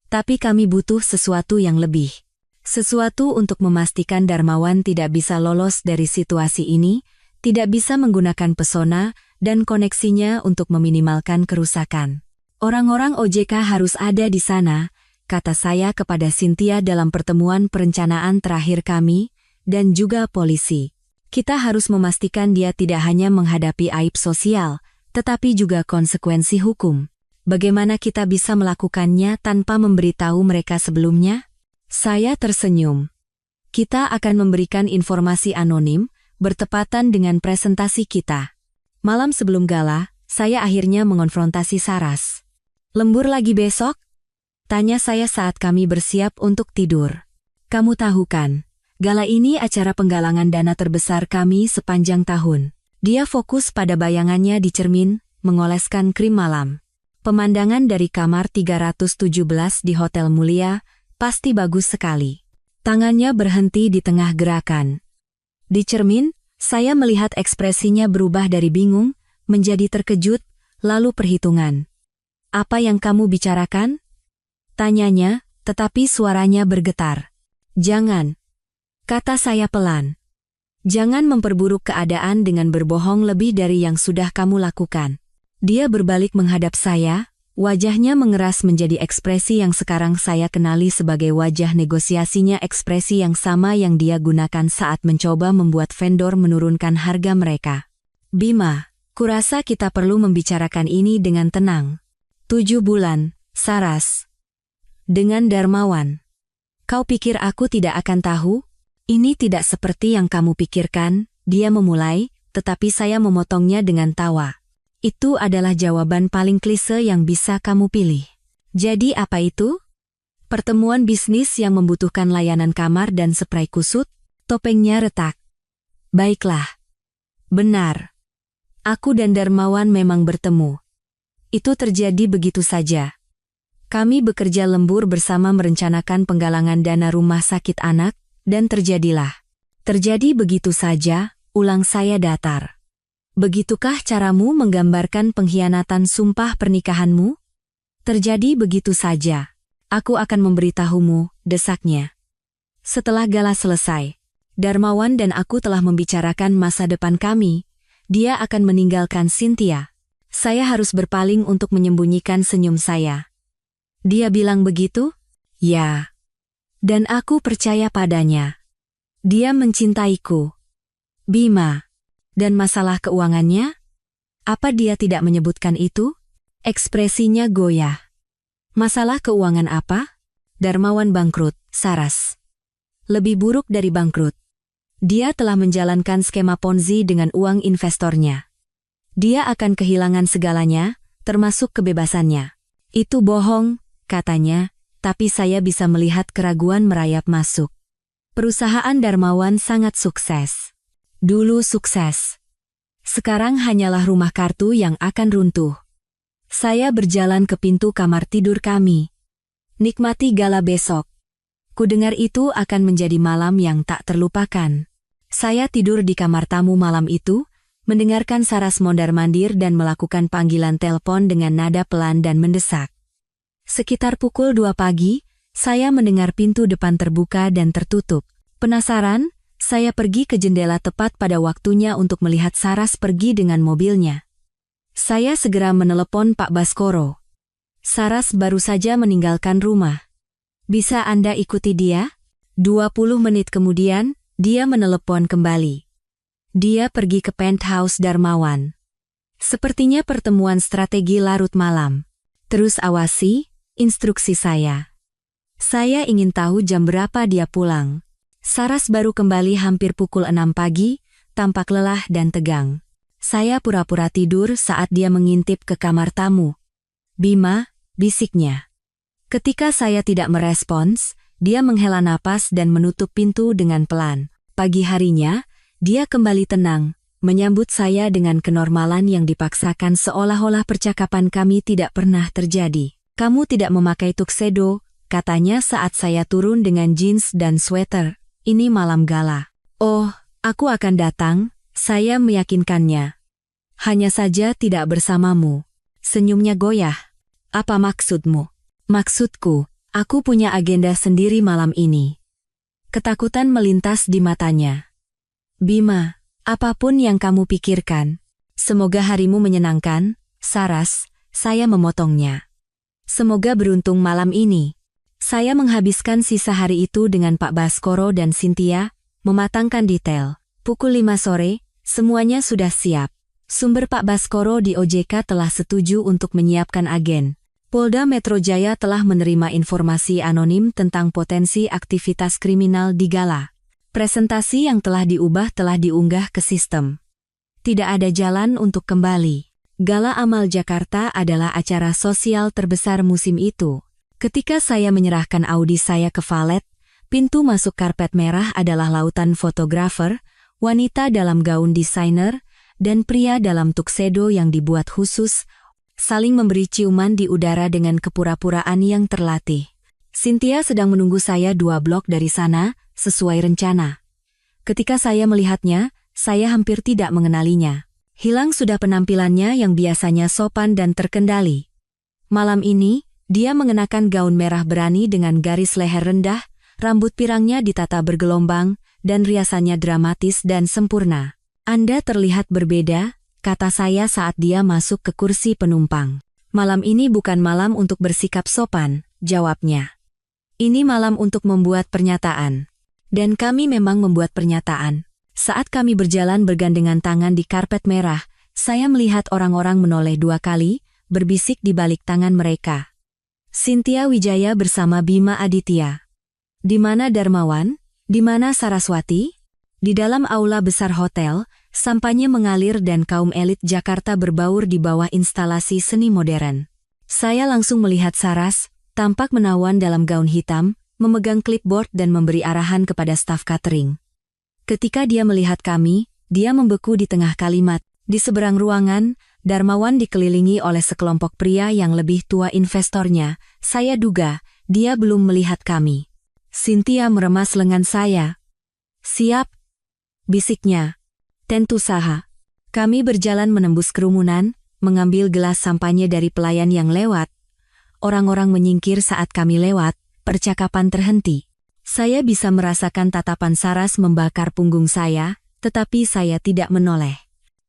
Tapi kami butuh sesuatu yang lebih. Sesuatu untuk memastikan Darmawan tidak bisa lolos dari situasi ini, tidak bisa menggunakan pesona dan koneksinya untuk meminimalkan kerusakan. Orang-orang OJK harus ada di sana, kata saya kepada Cynthia dalam pertemuan perencanaan terakhir kami, dan juga polisi. Kita harus memastikan dia tidak hanya menghadapi aib sosial, tetapi juga konsekuensi hukum. Bagaimana kita bisa melakukannya tanpa memberitahu mereka sebelumnya? Saya tersenyum. Kita akan memberikan informasi anonim, bertepatan dengan presentasi kita. Malam sebelum gala, saya akhirnya mengonfrontasi Saras. Lembur lagi besok? Tanya saya saat kami bersiap untuk tidur. Kamu tahu kan, gala ini acara penggalangan dana terbesar kami sepanjang tahun. Dia fokus pada bayangannya di cermin, mengoleskan krim malam. Pemandangan dari kamar 317 di Hotel Mulia pasti bagus sekali. Tangannya berhenti di tengah gerakan. Di cermin, saya melihat ekspresinya berubah dari bingung, menjadi terkejut, lalu perhitungan. Apa yang kamu bicarakan? Tanyanya, tetapi suaranya bergetar. Jangan, kata saya pelan. Jangan memperburuk keadaan dengan berbohong lebih dari yang sudah kamu lakukan. Dia berbalik menghadap saya, wajahnya mengeras menjadi ekspresi yang sekarang saya kenali sebagai wajah negosiasinya, ekspresi yang sama yang dia gunakan saat mencoba membuat vendor menurunkan harga mereka. Bima, kurasa kita perlu membicarakan ini dengan tenang. 7 bulan, Saras. Dengan dermawan. Kau pikir aku tidak akan tahu? Ini tidak seperti yang kamu pikirkan, dia memulai, tetapi saya memotongnya dengan tawa. Itu adalah jawaban paling klise yang bisa kamu pilih. Jadi apa itu? Pertemuan bisnis yang membutuhkan layanan kamar dan spray kusut? Topengnya retak. Baiklah. Benar. Aku dan Darmawan memang bertemu. Itu terjadi begitu saja. Kami bekerja lembur bersama merencanakan penggalangan dana rumah sakit anak, dan terjadilah. Terjadi begitu saja, ulang saya datar. Begitukah caramu menggambarkan pengkhianatan sumpah pernikahanmu? Terjadi begitu saja. Aku akan memberitahumu, desaknya. Setelah gala selesai, Darmawan dan aku telah membicarakan masa depan kami. Dia akan meninggalkan Cynthia. Saya harus berpaling untuk menyembunyikan senyum saya. Dia bilang begitu? Ya. Dan aku percaya padanya. Dia mencintaiku. Bima. Dan masalah keuangannya? Apa dia tidak menyebutkan itu? Ekspresinya goyah. Masalah keuangan apa? Darmawan bangkrut, Saras. Lebih buruk dari bangkrut. Dia telah menjalankan skema Ponzi dengan uang investornya. Dia akan kehilangan segalanya, termasuk kebebasannya. Itu bohong, katanya, tapi saya bisa melihat keraguan merayap masuk. Perusahaan Darmawan sangat sukses. Dulu sukses. Sekarang hanyalah rumah kartu yang akan runtuh. Saya berjalan ke pintu kamar tidur kami. Nikmati gala besok. Kudengar itu akan menjadi malam yang tak terlupakan. Saya tidur di kamar tamu malam itu, mendengarkan Saras mondar-mandir dan melakukan panggilan telepon dengan nada pelan dan mendesak. Sekitar pukul 2 pagi, saya mendengar pintu depan terbuka dan tertutup. Penasaran, saya pergi ke jendela tepat pada waktunya untuk melihat Saras pergi dengan mobilnya. Saya segera menelepon Pak Baskoro. Saras baru saja meninggalkan rumah. Bisa Anda ikuti dia? 20 menit kemudian, dia menelepon kembali. Dia pergi ke penthouse Darmawan. Sepertinya pertemuan strategi larut malam. Terus awasi, instruksi saya. Saya ingin tahu jam berapa dia pulang. Saras baru kembali hampir pukul 6 pagi, tampak lelah dan tegang. Saya pura-pura tidur saat dia mengintip ke kamar tamu. Bima, bisiknya. Ketika saya tidak merespons, dia menghela napas dan menutup pintu dengan pelan. Pagi harinya, dia kembali tenang, menyambut saya dengan kenormalan yang dipaksakan seolah-olah percakapan kami tidak pernah terjadi. Kamu tidak memakai tuxedo, katanya saat saya turun dengan jeans dan sweater. Ini malam gala. Oh, aku akan datang, saya meyakinkannya. Hanya saja tidak bersamamu. Senyumnya goyah. Apa maksudmu? Maksudku, aku punya agenda sendiri malam ini. Ketakutan melintas di matanya. Bima, apapun yang kamu pikirkan. Semoga harimu menyenangkan, Saras, saya memotongnya. Semoga beruntung malam ini. Saya menghabiskan sisa hari itu dengan Pak Baskoro dan Cynthia, mematangkan detail. Pukul 5 sore, semuanya sudah siap. Sumber Pak Baskoro di OJK telah setuju untuk menyiapkan agen. Polda Metro Jaya telah menerima informasi anonim tentang potensi aktivitas kriminal di Gala. Presentasi yang telah diubah telah diunggah ke sistem. Tidak ada jalan untuk kembali. Gala Amal Jakarta adalah acara sosial terbesar musim itu. Ketika saya menyerahkan Audi saya ke valet, pintu masuk karpet merah adalah lautan fotografer, wanita dalam gaun desainer, dan pria dalam tuxedo yang dibuat khusus, saling memberi ciuman di udara dengan kepura-puraan yang terlatih. Cynthia sedang menunggu saya 2 blok dari sana, sesuai rencana. Ketika saya melihatnya, saya hampir tidak mengenalinya. Hilang sudah penampilannya yang biasanya sopan dan terkendali. Malam ini, dia mengenakan gaun merah berani dengan garis leher rendah, rambut pirangnya ditata bergelombang, dan riasannya dramatis dan sempurna. Anda terlihat berbeda, kata saya saat dia masuk ke kursi penumpang. Malam ini bukan malam untuk bersikap sopan, jawabnya. Ini malam untuk membuat pernyataan. Dan kami memang membuat pernyataan. Saat kami berjalan bergandengan tangan di karpet merah, saya melihat orang-orang menoleh 2 kali, berbisik di balik tangan mereka. Cynthia Wijaya bersama Bima Aditya. Di mana Darmawan? Di mana Saraswati? Di dalam aula besar hotel, sampanye mengalir dan kaum elit Jakarta berbaur di bawah instalasi seni modern. Saya langsung melihat Saras, tampak menawan dalam gaun hitam, memegang clipboard dan memberi arahan kepada staf catering. Ketika dia melihat kami, dia membeku di tengah kalimat. Di seberang ruangan, Darmawan dikelilingi oleh sekelompok pria yang lebih tua investornya. Saya duga, dia belum melihat kami. Cynthia meremas lengan saya. Siap, bisiknya. Tentu saja. Kami berjalan menembus kerumunan, mengambil gelas sampanye dari pelayan yang lewat. Orang-orang menyingkir saat kami lewat, percakapan terhenti. Saya bisa merasakan tatapan Saras membakar punggung saya, tetapi saya tidak menoleh.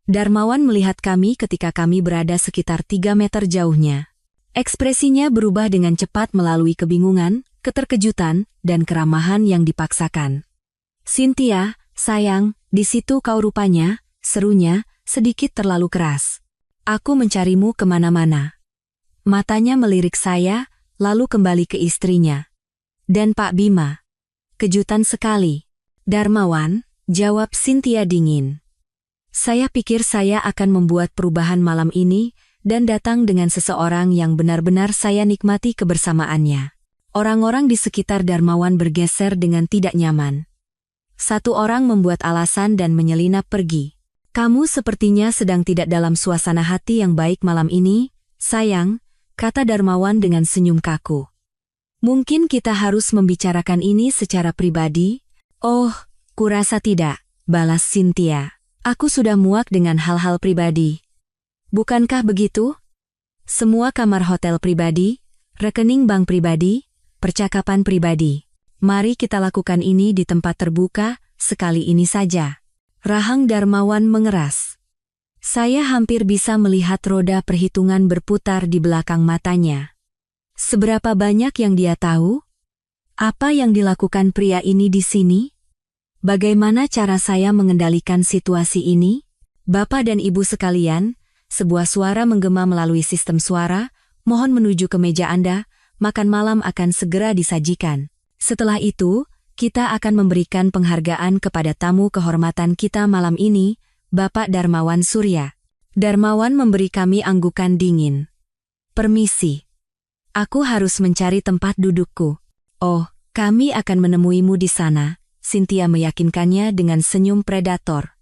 Darmawan melihat kami ketika kami berada sekitar 3 meter jauhnya. Ekspresinya berubah dengan cepat melalui kebingungan, keterkejutan, dan keramahan yang dipaksakan. Cynthia, sayang, di situ kau rupanya, serunya, sedikit terlalu keras. Aku mencarimu kemana-mana. Matanya melirik saya, lalu kembali ke istrinya. Dan Pak Bima. Kejutan sekali. Darmawan, jawab Cynthia dingin. Saya pikir saya akan membuat perubahan malam ini dan datang dengan seseorang yang benar-benar saya nikmati kebersamaannya. Orang-orang di sekitar Darmawan bergeser dengan tidak nyaman. Satu orang membuat alasan dan menyelinap pergi. Kamu sepertinya sedang tidak dalam suasana hati yang baik malam ini, sayang, kata Darmawan dengan senyum kaku. Mungkin kita harus membicarakan ini secara pribadi? Oh, kurasa tidak, balas Cynthia. Aku sudah muak dengan hal-hal pribadi. Bukankah begitu? Semua kamar hotel pribadi, rekening bank pribadi, percakapan pribadi. Mari kita lakukan ini di tempat terbuka, sekali ini saja. Rahang Darmawan mengeras. Saya hampir bisa melihat roda perhitungan berputar di belakang matanya. Seberapa banyak yang dia tahu? Apa yang dilakukan pria ini di sini? Bagaimana cara saya mengendalikan situasi ini? Bapak dan Ibu sekalian, sebuah suara menggema melalui sistem suara, mohon menuju ke meja Anda, makan malam akan segera disajikan. Setelah itu, kita akan memberikan penghargaan kepada tamu kehormatan kita malam ini, Bapak Darmawan Surya. Darmawan memberi kami anggukan dingin. Permisi. Aku harus mencari tempat dudukku. Oh, kami akan menemuimu di sana, Cynthia meyakinkannya dengan senyum predator.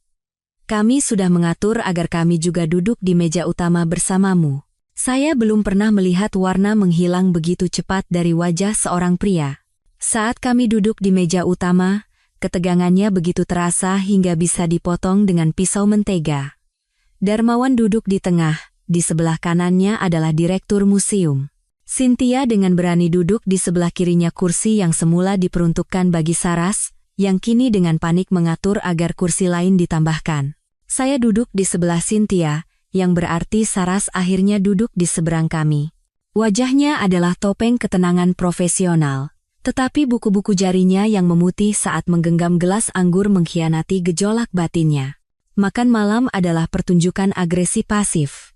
Kami sudah mengatur agar kami juga duduk di meja utama bersamamu. Saya belum pernah melihat warna menghilang begitu cepat dari wajah seorang pria. Saat kami duduk di meja utama, ketegangannya begitu terasa hingga bisa dipotong dengan pisau mentega. Darmawan duduk di tengah, di sebelah kanannya adalah direktur museum. Cynthia dengan berani duduk di sebelah kirinya kursi yang semula diperuntukkan bagi Saras, yang kini dengan panik mengatur agar kursi lain ditambahkan. Saya duduk di sebelah Cynthia, yang berarti Saras akhirnya duduk di seberang kami. Wajahnya adalah topeng ketenangan profesional, tetapi buku-buku jarinya yang memutih saat menggenggam gelas anggur mengkhianati gejolak batinnya. Makan malam adalah pertunjukan agresi pasif.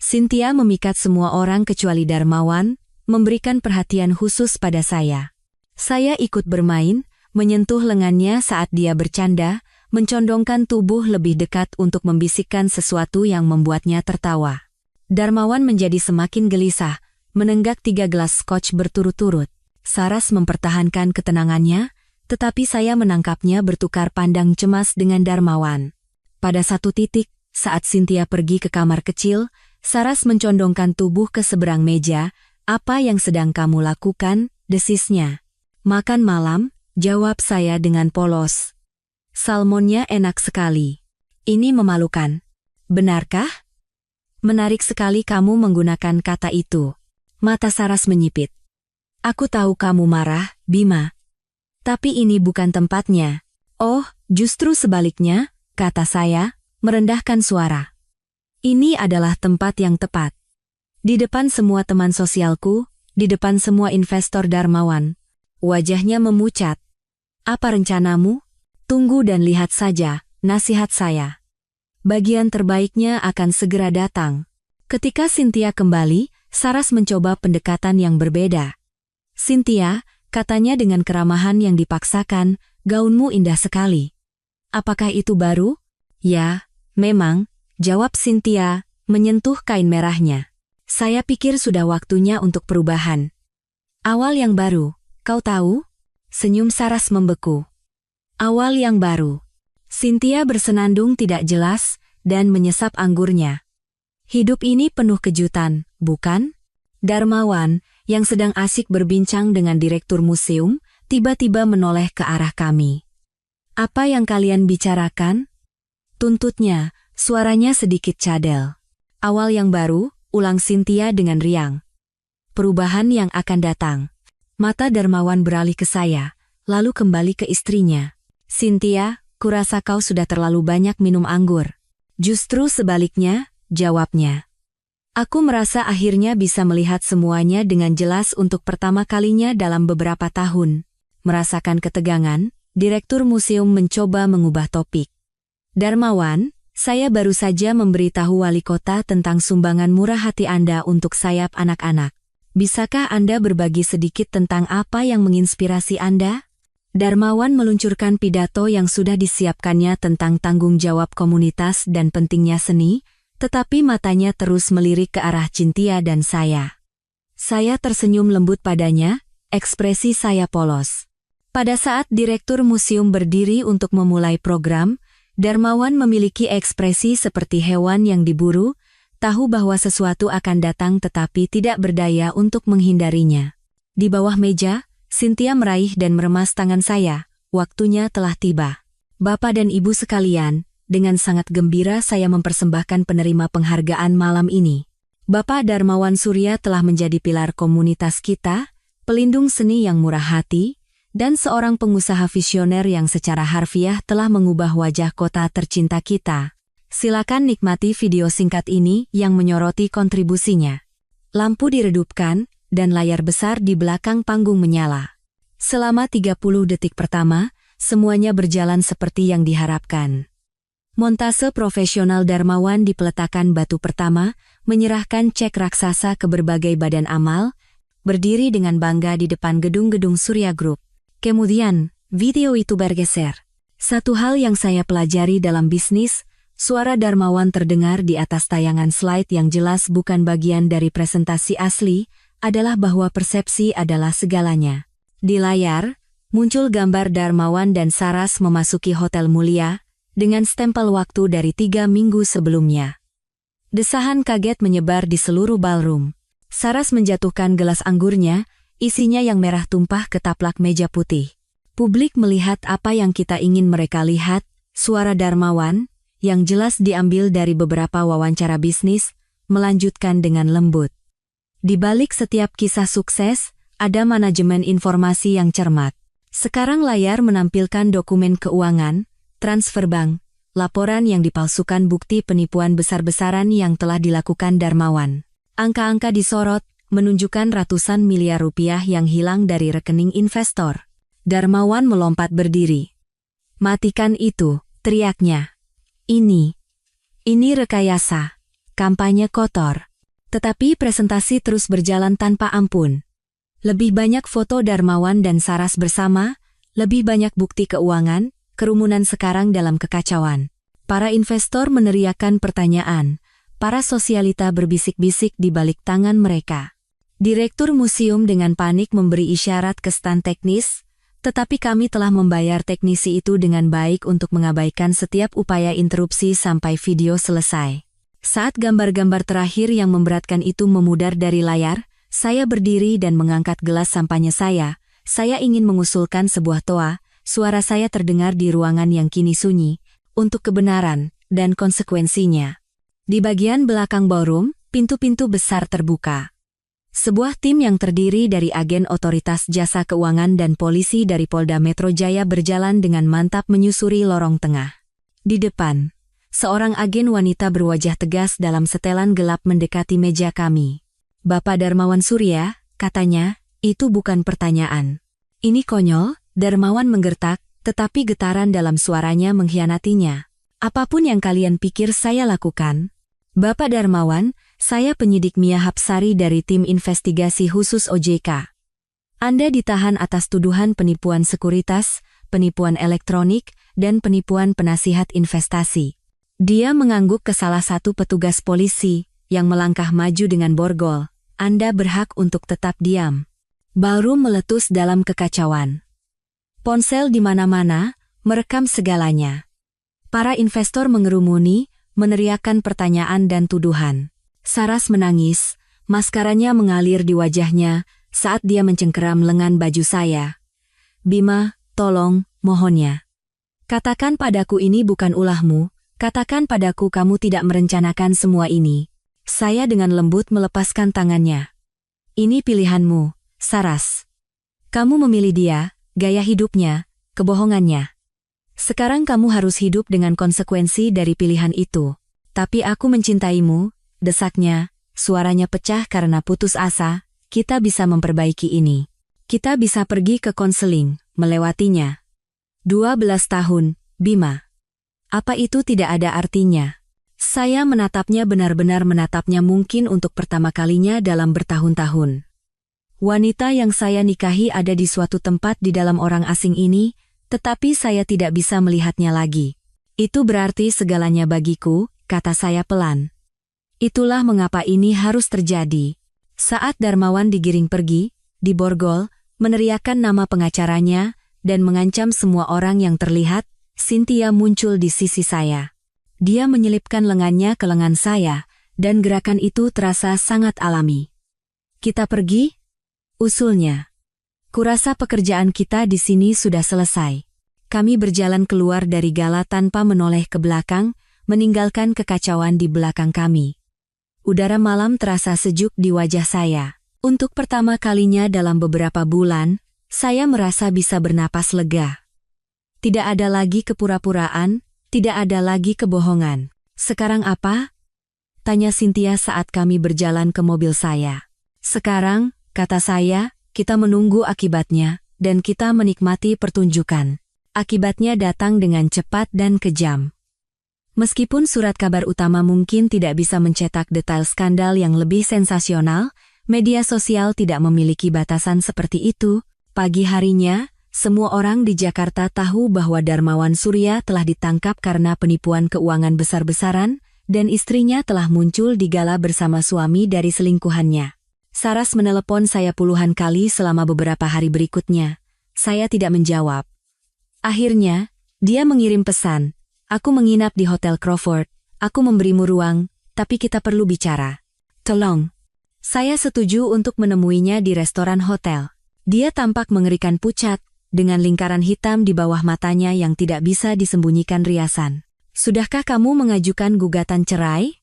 Cynthia memikat semua orang kecuali Darmawan, memberikan perhatian khusus pada saya. Saya ikut bermain, menyentuh lengannya saat dia bercanda, mencondongkan tubuh lebih dekat untuk membisikkan sesuatu yang membuatnya tertawa. Darmawan menjadi semakin gelisah, menenggak 3 gelas scotch berturut-turut. Saras mempertahankan ketenangannya, tetapi saya menangkapnya bertukar pandang cemas dengan Darmawan. Pada satu titik, saat Cynthia pergi ke kamar kecil, Saras mencondongkan tubuh ke seberang meja. "Apa yang sedang kamu lakukan?" desisnya. "Makan malam," jawab saya dengan polos. "Salmonnya enak sekali." "Ini memalukan." "Benarkah?" "Menarik sekali kamu menggunakan kata itu." Mata Saras menyipit. "Aku tahu kamu marah, Bima. Tapi ini bukan tempatnya." "Oh, justru sebaliknya," kata saya, merendahkan suara. "Ini adalah tempat yang tepat. Di depan semua teman sosialku, di depan semua investor Darmawan." Wajahnya memucat. "Apa rencanamu? Tunggu dan lihat saja," nasihat saya. "Bagian terbaiknya akan segera datang." Ketika Cynthia kembali, Saras mencoba pendekatan yang berbeda. "Cynthia," katanya dengan keramahan yang dipaksakan, "gaunmu indah sekali. Apakah itu baru?" "Ya, memang," jawab Cynthia, menyentuh kain merahnya. "Saya pikir sudah waktunya untuk perubahan." "Awal yang baru, kau tahu?" Senyum Saras membeku. "Awal yang baru." Cynthia bersenandung tidak jelas dan menyesap anggurnya. "Hidup ini penuh kejutan, bukan?" Darmawan, yang sedang asik berbincang dengan direktur museum, tiba-tiba menoleh ke arah kami. "Apa yang kalian bicarakan?" tuntutnya, suaranya sedikit cadel. "Awal yang baru," ulang Cynthia dengan riang. "Perubahan yang akan datang." Mata Darmawan beralih ke saya, lalu kembali ke istrinya. "Cynthia, kurasa kau sudah terlalu banyak minum anggur." "Justru sebaliknya," jawabnya. "Aku merasa akhirnya bisa melihat semuanya dengan jelas untuk pertama kalinya dalam beberapa tahun." Merasakan ketegangan, direktur museum mencoba mengubah topik. "Darmawan, saya baru saja memberitahu wali kota tentang sumbangan murah hati Anda untuk sayap anak-anak. Bisakah Anda berbagi sedikit tentang apa yang menginspirasi Anda?" Darmawan meluncurkan pidato yang sudah disiapkannya tentang tanggung jawab komunitas dan pentingnya seni, tetapi matanya terus melirik ke arah Cynthia dan saya. Saya tersenyum lembut padanya, ekspresi saya polos. Pada saat direktur museum berdiri untuk memulai program, Darmawan memiliki ekspresi seperti hewan yang diburu, tahu bahwa sesuatu akan datang tetapi tidak berdaya untuk menghindarinya. Di bawah meja, Cynthia meraih dan meremas tangan saya. "Waktunya telah tiba. Bapak dan Ibu sekalian," dengan sangat gembira saya mempersembahkan penerima penghargaan malam ini. "Bapak Darmawan Surya telah menjadi pilar komunitas kita, pelindung seni yang murah hati, dan seorang pengusaha visioner yang secara harfiah telah mengubah wajah kota tercinta kita. Silakan nikmati video singkat ini yang menyoroti kontribusinya." Lampu diredupkan, dan layar besar di belakang panggung menyala. Selama 30 detik pertama, semuanya berjalan seperti yang diharapkan. Montase profesional Darmawan di peletakan batu pertama, menyerahkan cek raksasa ke berbagai badan amal, berdiri dengan bangga di depan gedung-gedung Surya Group. Kemudian, video itu bergeser. Satu hal yang saya pelajari dalam bisnis, suara Darmawan terdengar di atas tayangan slide yang jelas bukan bagian dari presentasi asli, adalah bahwa persepsi adalah segalanya. Di layar, muncul gambar Darmawan dan Saras memasuki hotel mulia, dengan stempel waktu dari 3 minggu sebelumnya. Desahan kaget menyebar di seluruh ballroom. Saras menjatuhkan gelas anggurnya, isinya yang merah tumpah ke taplak meja putih. Publik melihat apa yang kita ingin mereka lihat, suara Darmawan, yang jelas diambil dari beberapa wawancara bisnis, melanjutkan dengan lembut. Di balik setiap kisah sukses, ada manajemen informasi yang cermat. Sekarang layar menampilkan dokumen keuangan, transfer bank, laporan yang dipalsukan bukti penipuan besar-besaran yang telah dilakukan Darmawan. Angka-angka disorot, menunjukkan ratusan miliar rupiah yang hilang dari rekening investor. Darmawan melompat berdiri. "Matikan itu," teriaknya. Ini rekayasa, kampanye kotor." Tetapi presentasi terus berjalan tanpa ampun. Lebih banyak foto Darmawan dan Saras bersama, lebih banyak bukti keuangan, kerumunan sekarang dalam kekacauan. Para investor meneriakkan pertanyaan, para sosialita berbisik-bisik di balik tangan mereka. Direktur museum dengan panik memberi isyarat ke stan teknis, tetapi kami telah membayar teknisi itu dengan baik untuk mengabaikan setiap upaya interupsi sampai video selesai. Saat gambar-gambar terakhir yang memberatkan itu memudar dari layar, saya berdiri dan mengangkat gelas sampahnya saya. Saya ingin mengusulkan sebuah toa, suara saya terdengar di ruangan yang kini sunyi, untuk kebenaran dan konsekuensinya. Di bagian belakang ballroom, pintu-pintu besar terbuka. Sebuah tim yang terdiri dari agen otoritas jasa keuangan dan polisi dari Polda Metro Jaya berjalan dengan mantap menyusuri lorong tengah. Di depan, seorang agen wanita berwajah tegas dalam setelan gelap mendekati meja kami. "Bapak Darmawan Surya," katanya, "itu bukan pertanyaan." "Ini konyol," Darmawan menggertak, tetapi getaran dalam suaranya mengkhianatinya. "Apapun yang kalian pikir saya lakukan." "Bapak Darmawan, saya penyidik Mia Hapsari dari tim investigasi khusus OJK. Anda ditahan atas tuduhan penipuan sekuritas, penipuan elektronik, dan penipuan penasihat investasi." Dia mengangguk ke salah satu petugas polisi, yang melangkah maju dengan borgol. "Anda berhak untuk tetap diam." Ballroom meletus dalam kekacauan. Ponsel di mana-mana, merekam segalanya. Para investor mengerumuni, meneriakkan pertanyaan dan tuduhan. Saras menangis, maskaranya mengalir di wajahnya saat dia mencengkeram lengan baju saya. "Bima, tolong, mohonnya. Katakan padaku ini bukan ulahmu, katakan padaku kamu tidak merencanakan semua ini." Saya dengan lembut melepaskan tangannya. "Ini pilihanmu, Saras. Kamu memilih dia, gaya hidupnya, kebohongannya. Sekarang kamu harus hidup dengan konsekuensi dari pilihan itu. Tapi aku mencintaimu," desaknya, suaranya pecah karena putus asa. "Kita bisa memperbaiki ini. Kita bisa pergi ke konseling, melewatinya." 12 tahun, Bima. Apa itu tidak ada artinya? Saya menatapnya, benar-benar menatapnya, mungkin untuk pertama kalinya dalam bertahun-tahun. Wanita yang saya nikahi ada di suatu tempat di dalam orang asing ini, tetapi saya tidak bisa melihatnya lagi. "Itu berarti segalanya bagiku," kata saya pelan. "Itulah mengapa ini harus terjadi." Saat Darmawan digiring pergi, diborgol, meneriakkan nama pengacaranya, dan mengancam semua orang yang terlihat, Cynthia muncul di sisi saya. Dia menyelipkan lengannya ke lengan saya, dan gerakan itu terasa sangat alami. "Kita pergi?" usulnya. "Kurasa pekerjaan kita di sini sudah selesai." Kami berjalan keluar dari gala tanpa menoleh ke belakang, meninggalkan kekacauan di belakang kami. Udara malam terasa sejuk di wajah saya. Untuk pertama kalinya dalam beberapa bulan, saya merasa bisa bernapas lega. Tidak ada lagi kepura-puraan, tidak ada lagi kebohongan. "Sekarang apa?" tanya Cynthia saat kami berjalan ke mobil saya. "Sekarang," kata saya, "kita menunggu akibatnya, dan kita menikmati pertunjukan." Akibatnya datang dengan cepat dan kejam. Meskipun surat kabar utama mungkin tidak bisa mencetak detail skandal yang lebih sensasional, media sosial tidak memiliki batasan seperti itu. Pagi harinya, semua orang di Jakarta tahu bahwa Darmawan Surya telah ditangkap karena penipuan keuangan besar-besaran, dan istrinya telah muncul di gala bersama suami dari selingkuhannya. Saras menelepon saya puluhan kali selama beberapa hari berikutnya. Saya tidak menjawab. Akhirnya, dia mengirim pesan, "Aku menginap di Hotel Crawford, aku memberimu ruang, tapi kita perlu bicara. Tolong." Saya setuju untuk menemuinya di restoran hotel. Dia tampak mengerikan pucat, dengan lingkaran hitam di bawah matanya yang tidak bisa disembunyikan riasan. "Sudahkah kamu mengajukan gugatan cerai?"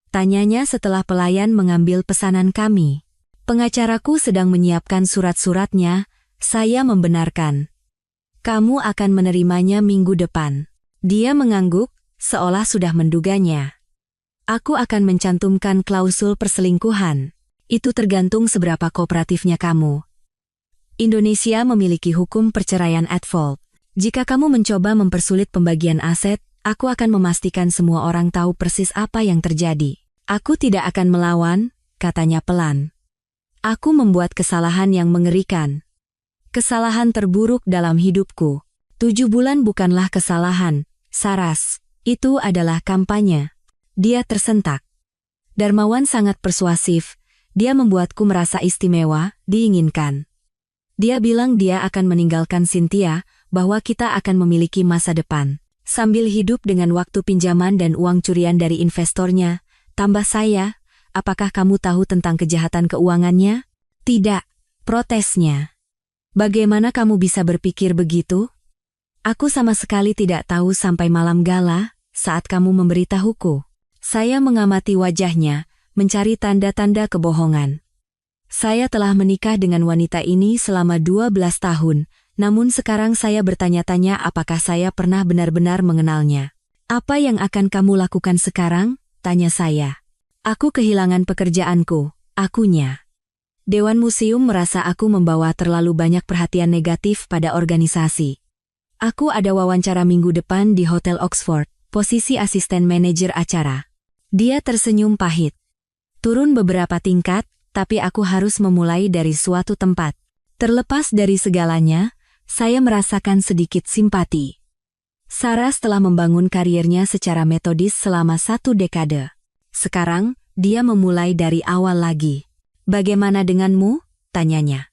tanyanya setelah pelayan mengambil pesanan kami. "Pengacaraku sedang menyiapkan surat-suratnya," saya membenarkan. "Kamu akan menerimanya minggu depan." Dia mengangguk, seolah sudah menduganya. "Aku akan mencantumkan klausul perselingkuhan. Itu tergantung seberapa kooperatifnya kamu. Indonesia memiliki hukum perceraian at fault. Jika kamu mencoba mempersulit pembagian aset, aku akan memastikan semua orang tahu persis apa yang terjadi." "Aku tidak akan melawan," katanya pelan. "Aku membuat kesalahan yang mengerikan. Kesalahan terburuk dalam hidupku. 7 bulan bukanlah kesalahan, Saras. Itu adalah kampanye. Dia tersentak. Darmawan sangat persuasif. Dia membuatku merasa istimewa, diinginkan. Dia bilang dia akan meninggalkan Cynthia, bahwa kita akan memiliki masa depan. Sambil hidup dengan waktu pinjaman dan uang curian dari investornya, tambah saya, apakah kamu tahu tentang kejahatan keuangannya? Tidak, protesnya. Bagaimana kamu bisa berpikir begitu? Aku sama sekali tidak tahu sampai malam gala, saat kamu memberitahuku. Saya mengamati wajahnya, mencari tanda-tanda kebohongan. Saya telah menikah dengan wanita ini selama 12 tahun, namun sekarang saya bertanya-tanya apakah saya pernah benar-benar mengenalnya. Apa yang akan kamu lakukan sekarang? Tanya saya. Aku kehilangan pekerjaanku, akunya. Dewan Museum merasa aku membawa terlalu banyak perhatian negatif pada organisasi. Aku ada wawancara minggu depan di Hotel Oxford, posisi asisten manajer acara. Dia tersenyum pahit. Turun beberapa tingkat, tapi aku harus memulai dari suatu tempat. Terlepas dari segalanya, saya merasakan sedikit simpati. Saras telah membangun kariernya secara metodis selama 1 dekade. Sekarang, dia memulai dari awal lagi. Bagaimana denganmu? Tanyanya.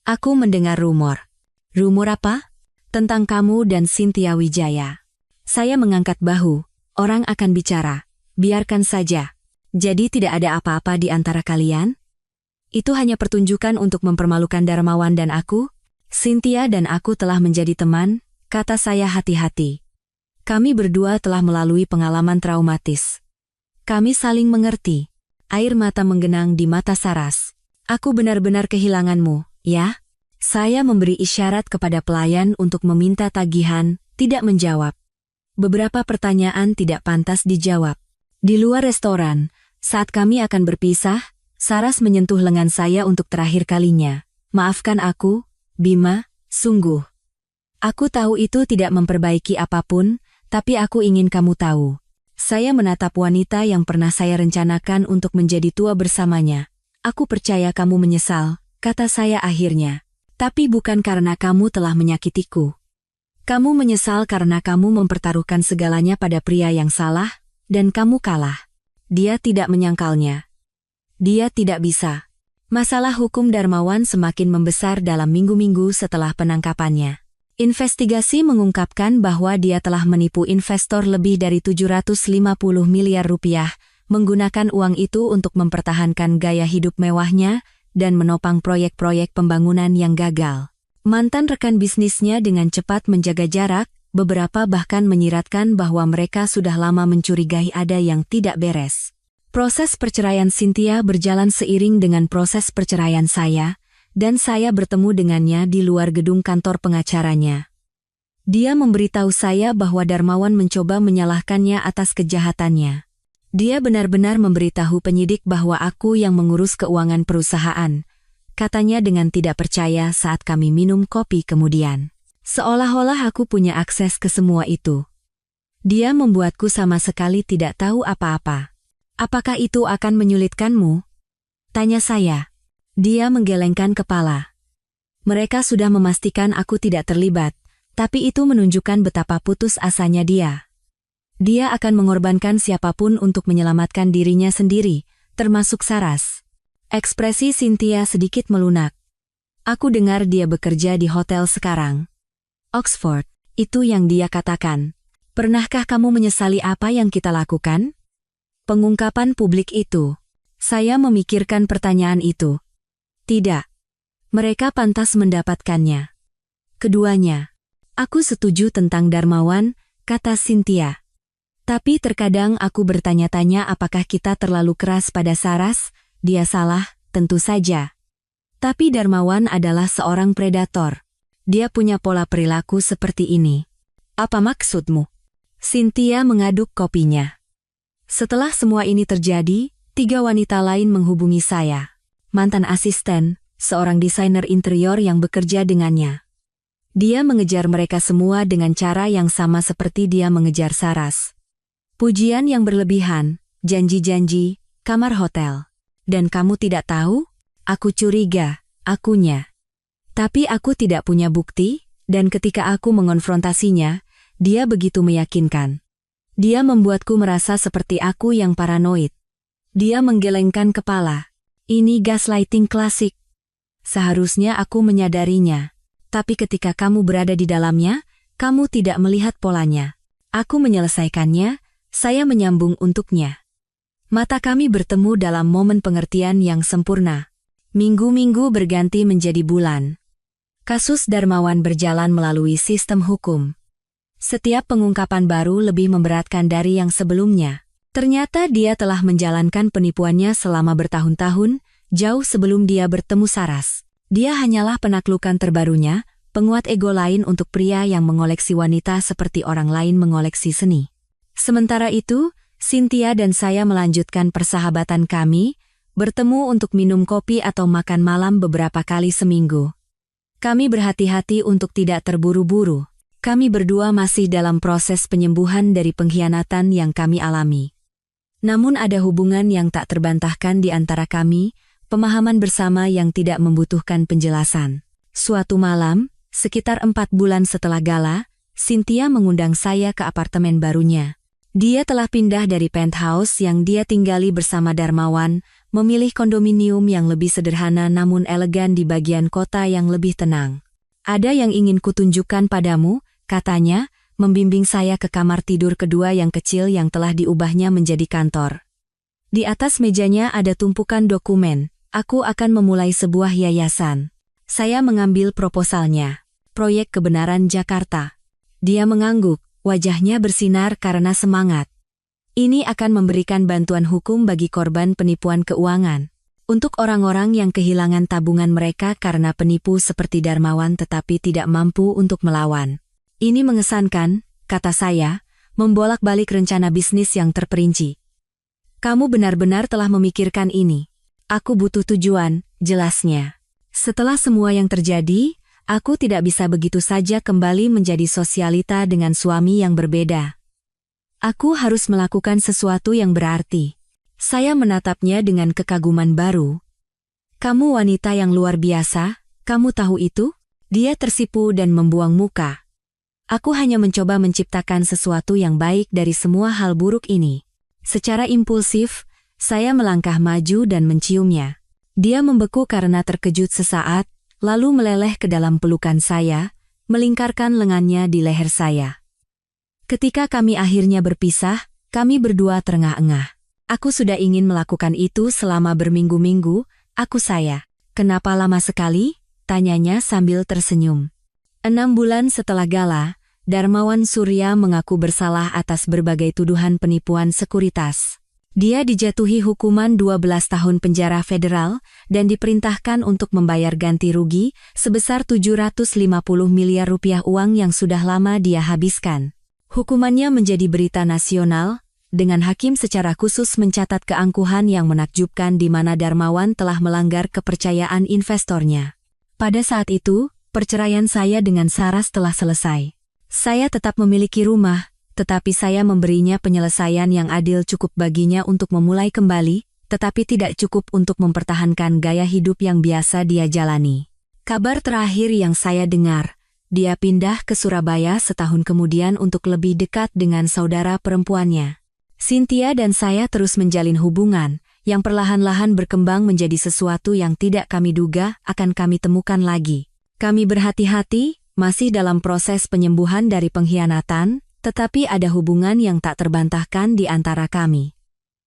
Aku mendengar rumor. Rumor apa? Tentang kamu dan Cynthia Wijaya. Saya mengangkat bahu. Orang akan bicara. Biarkan saja. Jadi tidak ada apa-apa di antara kalian? Itu hanya pertunjukan untuk mempermalukan Darmawan dan aku? Cynthia dan aku telah menjadi teman, kata saya hati-hati. Kami berdua telah melalui pengalaman traumatis. Kami saling mengerti. Air mata menggenang di mata Saras. Aku benar-benar kehilanganmu, ya? Saya memberi isyarat kepada pelayan untuk meminta tagihan, tidak menjawab. Beberapa pertanyaan tidak pantas dijawab. Di luar restoran, saat kami akan berpisah, Saras menyentuh lengan saya untuk terakhir kalinya. Maafkan aku, Bima, sungguh. Aku tahu itu tidak memperbaiki apapun, tapi aku ingin kamu tahu. Saya menatap wanita yang pernah saya rencanakan untuk menjadi tua bersamanya. Aku percaya kamu menyesal, kata saya akhirnya. Tapi bukan karena kamu telah menyakitiku. Kamu menyesal karena kamu mempertaruhkan segalanya pada pria yang salah, dan kamu kalah. Dia tidak menyangkalnya. Dia tidak bisa. Masalah hukum Darmawan semakin membesar dalam minggu-minggu setelah penangkapannya. Investigasi mengungkapkan bahwa dia telah menipu investor lebih dari 750 miliar rupiah, menggunakan uang itu untuk mempertahankan gaya hidup mewahnya dan menopang proyek-proyek pembangunan yang gagal. Mantan rekan bisnisnya dengan cepat menjaga jarak, beberapa bahkan menyiratkan bahwa mereka sudah lama mencurigai ada yang tidak beres. Proses perceraian Cynthia berjalan seiring dengan proses perceraian saya, dan saya bertemu dengannya di luar gedung kantor pengacaranya. Dia memberitahu saya bahwa Darmawan mencoba menyalahkannya atas kejahatannya. Dia benar-benar memberitahu penyidik bahwa aku yang mengurus keuangan perusahaan, katanya dengan tidak percaya saat kami minum kopi kemudian. Seolah-olah aku punya akses ke semua itu. Dia membuatku sama sekali tidak tahu apa-apa. Apakah itu akan menyulitkanmu? Tanya saya. Dia menggelengkan kepala. Mereka sudah memastikan aku tidak terlibat, tapi itu menunjukkan betapa putus asanya dia. Dia akan mengorbankan siapapun untuk menyelamatkan dirinya sendiri, termasuk Saras. Ekspresi Cynthia sedikit melunak. Aku dengar dia bekerja di hotel sekarang. Oxford, itu yang dia katakan. Pernahkah kamu menyesali apa yang kita lakukan? Pengungkapan publik itu. Saya memikirkan pertanyaan itu. Tidak. Mereka pantas mendapatkannya. Keduanya. Aku setuju tentang Darmawan, kata Cynthia. Tapi terkadang aku bertanya-tanya apakah kita terlalu keras pada Saras. Dia salah, tentu saja. Tapi Darmawan adalah seorang predator. Dia punya pola perilaku seperti ini. Apa maksudmu? Cynthia mengaduk kopinya. Setelah semua ini terjadi, 3 wanita lain menghubungi saya. Mantan asisten, seorang desainer interior yang bekerja dengannya. Dia mengejar mereka semua dengan cara yang sama seperti dia mengejar Saras. Pujian yang berlebihan, janji-janji, kamar hotel. Dan kamu tidak tahu? Aku curiga, akunya. Tapi aku tidak punya bukti, Dan ketika aku mengonfrontasinya, dia begitu meyakinkan. Dia membuatku merasa seperti aku yang paranoid. Dia menggelengkan kepala. Ini gaslighting klasik. Seharusnya aku menyadarinya. Tapi ketika kamu berada di dalamnya, kamu tidak melihat polanya. Aku menyelesaikannya, saya menyambung untuknya. Mata kami bertemu dalam momen pengertian yang sempurna. Minggu-minggu berganti menjadi bulan. Kasus Darmawan berjalan melalui sistem hukum. Setiap pengungkapan baru lebih memberatkan dari yang sebelumnya. Ternyata dia telah menjalankan penipuannya selama bertahun-tahun, jauh sebelum dia bertemu Saras. Dia hanyalah penaklukan terbarunya, penguat ego lain untuk pria yang mengoleksi wanita seperti orang lain mengoleksi seni. Sementara itu, Cynthia dan saya melanjutkan persahabatan kami, bertemu untuk minum kopi atau makan malam beberapa kali seminggu. Kami berhati-hati untuk tidak terburu-buru. Kami berdua masih dalam proses penyembuhan dari pengkhianatan yang kami alami. Namun ada hubungan yang tak terbantahkan di antara kami, pemahaman bersama yang tidak membutuhkan penjelasan. Suatu malam, sekitar 4 bulan setelah gala, Cynthia mengundang saya ke apartemen barunya. Dia telah pindah dari penthouse yang dia tinggali bersama Darmawan, memilih kondominium yang lebih sederhana namun elegan di bagian kota yang lebih tenang. Ada yang ingin kutunjukkan padamu, katanya, membimbing saya ke kamar tidur kedua yang kecil yang telah diubahnya menjadi kantor. Di atas mejanya ada tumpukan dokumen. Aku akan memulai sebuah yayasan. Saya mengambil proposalnya. Proyek Kebenaran Jakarta. Dia mengangguk, wajahnya bersinar karena semangat. Ini akan memberikan bantuan hukum bagi korban penipuan keuangan. Untuk orang-orang yang kehilangan tabungan mereka karena penipu seperti Darmawan tetapi tidak mampu untuk melawan. Ini mengesankan, kata saya, membolak-balik rencana bisnis yang terperinci. Kamu benar-benar telah memikirkan ini. Aku butuh tujuan, jelasnya. Setelah semua yang terjadi, aku tidak bisa begitu saja kembali menjadi sosialita dengan suami yang berbeda. Aku harus melakukan sesuatu yang berarti. Saya menatapnya dengan kekaguman baru. Kamu wanita yang luar biasa, kamu tahu itu? Dia tersipu dan membuang muka. Aku hanya mencoba menciptakan sesuatu yang baik dari semua hal buruk ini. Secara impulsif, saya melangkah maju dan menciumnya. Dia membeku karena terkejut sesaat, lalu meleleh ke dalam pelukan saya, melingkarkan lengannya di leher saya. Ketika kami akhirnya berpisah, kami berdua terengah-engah. Aku sudah ingin melakukan itu selama berminggu-minggu, saya. Kenapa lama sekali? Tanyanya sambil tersenyum. 6 bulan setelah gala, Darmawan Surya mengaku bersalah atas berbagai tuduhan penipuan sekuritas. Dia dijatuhi hukuman 12 tahun penjara federal dan diperintahkan untuk membayar ganti rugi sebesar 750 miliar rupiah uang yang sudah lama dia habiskan. Hukumannya menjadi berita nasional, dengan hakim secara khusus mencatat keangkuhan yang menakjubkan di mana Darmawan telah melanggar kepercayaan investornya. Pada saat itu, perceraian saya dengan Saras telah selesai. Saya tetap memiliki rumah, tetapi saya memberinya penyelesaian yang adil cukup baginya untuk memulai kembali, tetapi tidak cukup untuk mempertahankan gaya hidup yang biasa dia jalani. Kabar terakhir yang saya dengar, dia pindah ke Surabaya setahun kemudian untuk lebih dekat dengan saudara perempuannya. Cynthia dan saya terus menjalin hubungan, yang perlahan-lahan berkembang menjadi sesuatu yang tidak kami duga akan kami temukan lagi. Kami berhati-hati, masih dalam proses penyembuhan dari pengkhianatan, tetapi ada hubungan yang tak terbantahkan di antara kami.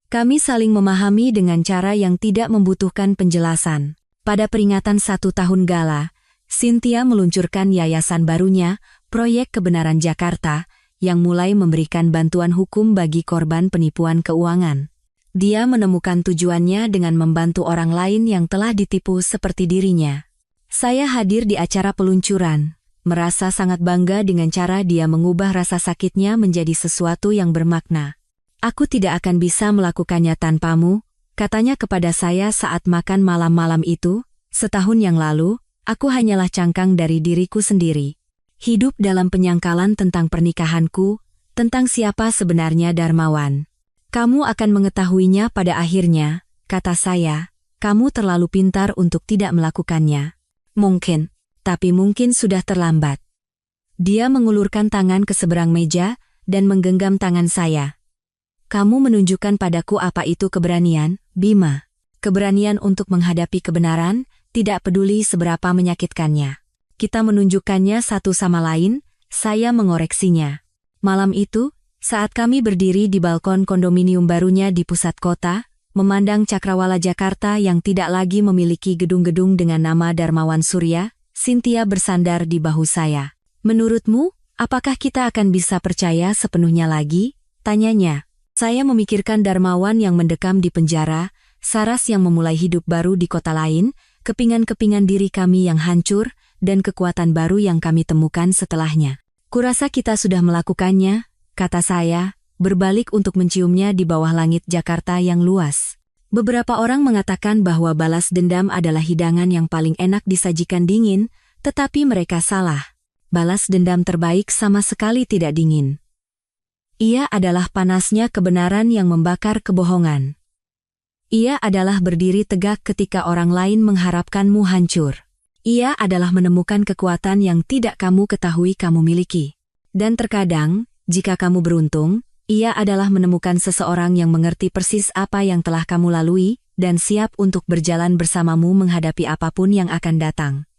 Kami saling memahami dengan cara yang tidak membutuhkan penjelasan. Pada peringatan 1 tahun gala, Cynthia meluncurkan yayasan barunya, Proyek Kebenaran Jakarta, yang mulai memberikan bantuan hukum bagi korban penipuan keuangan. Dia menemukan tujuannya dengan membantu orang lain yang telah ditipu seperti dirinya. Saya hadir di acara peluncuran, merasa sangat bangga dengan cara dia mengubah rasa sakitnya menjadi sesuatu yang bermakna. Aku tidak akan bisa melakukannya tanpamu, katanya kepada saya saat makan malam-malam itu. Setahun yang lalu, aku hanyalah cangkang dari diriku sendiri. Hidup dalam penyangkalan tentang pernikahanku, tentang siapa sebenarnya Darmawan. Kamu akan mengetahuinya pada akhirnya, kata saya, kamu terlalu pintar untuk tidak melakukannya. Mungkin. Tapi mungkin sudah terlambat. Dia mengulurkan tangan ke seberang meja dan menggenggam tangan saya. Kamu menunjukkan padaku apa itu keberanian, Bima. Keberanian untuk menghadapi kebenaran, tidak peduli seberapa menyakitkannya. Kita menunjukkannya satu sama lain, saya mengoreksinya. Malam itu, saat kami berdiri di balkon kondominium barunya di pusat kota, memandang Cakrawala Jakarta yang tidak lagi memiliki gedung-gedung dengan nama Darmawan Surya, Cynthia bersandar di bahu saya. Menurutmu, apakah kita akan bisa percaya sepenuhnya lagi? Tanyanya. Saya memikirkan Darmawan yang mendekam di penjara, Saras yang memulai hidup baru di kota lain, kepingan-kepingan diri kami yang hancur, dan kekuatan baru yang kami temukan setelahnya. Kurasa kita sudah melakukannya, kata saya, berbalik untuk menciumnya di bawah langit Jakarta yang luas. Beberapa orang mengatakan bahwa balas dendam adalah hidangan yang paling enak disajikan dingin, tetapi mereka salah. Balas dendam terbaik sama sekali tidak dingin. Ia adalah panasnya kebenaran yang membakar kebohongan. Ia adalah berdiri tegak ketika orang lain mengharapkanmu hancur. Ia adalah menemukan kekuatan yang tidak kamu ketahui kamu miliki. Dan terkadang, jika kamu beruntung, ia adalah menemukan seseorang yang mengerti persis apa yang telah kamu lalui dan siap untuk berjalan bersamamu menghadapi apapun yang akan datang.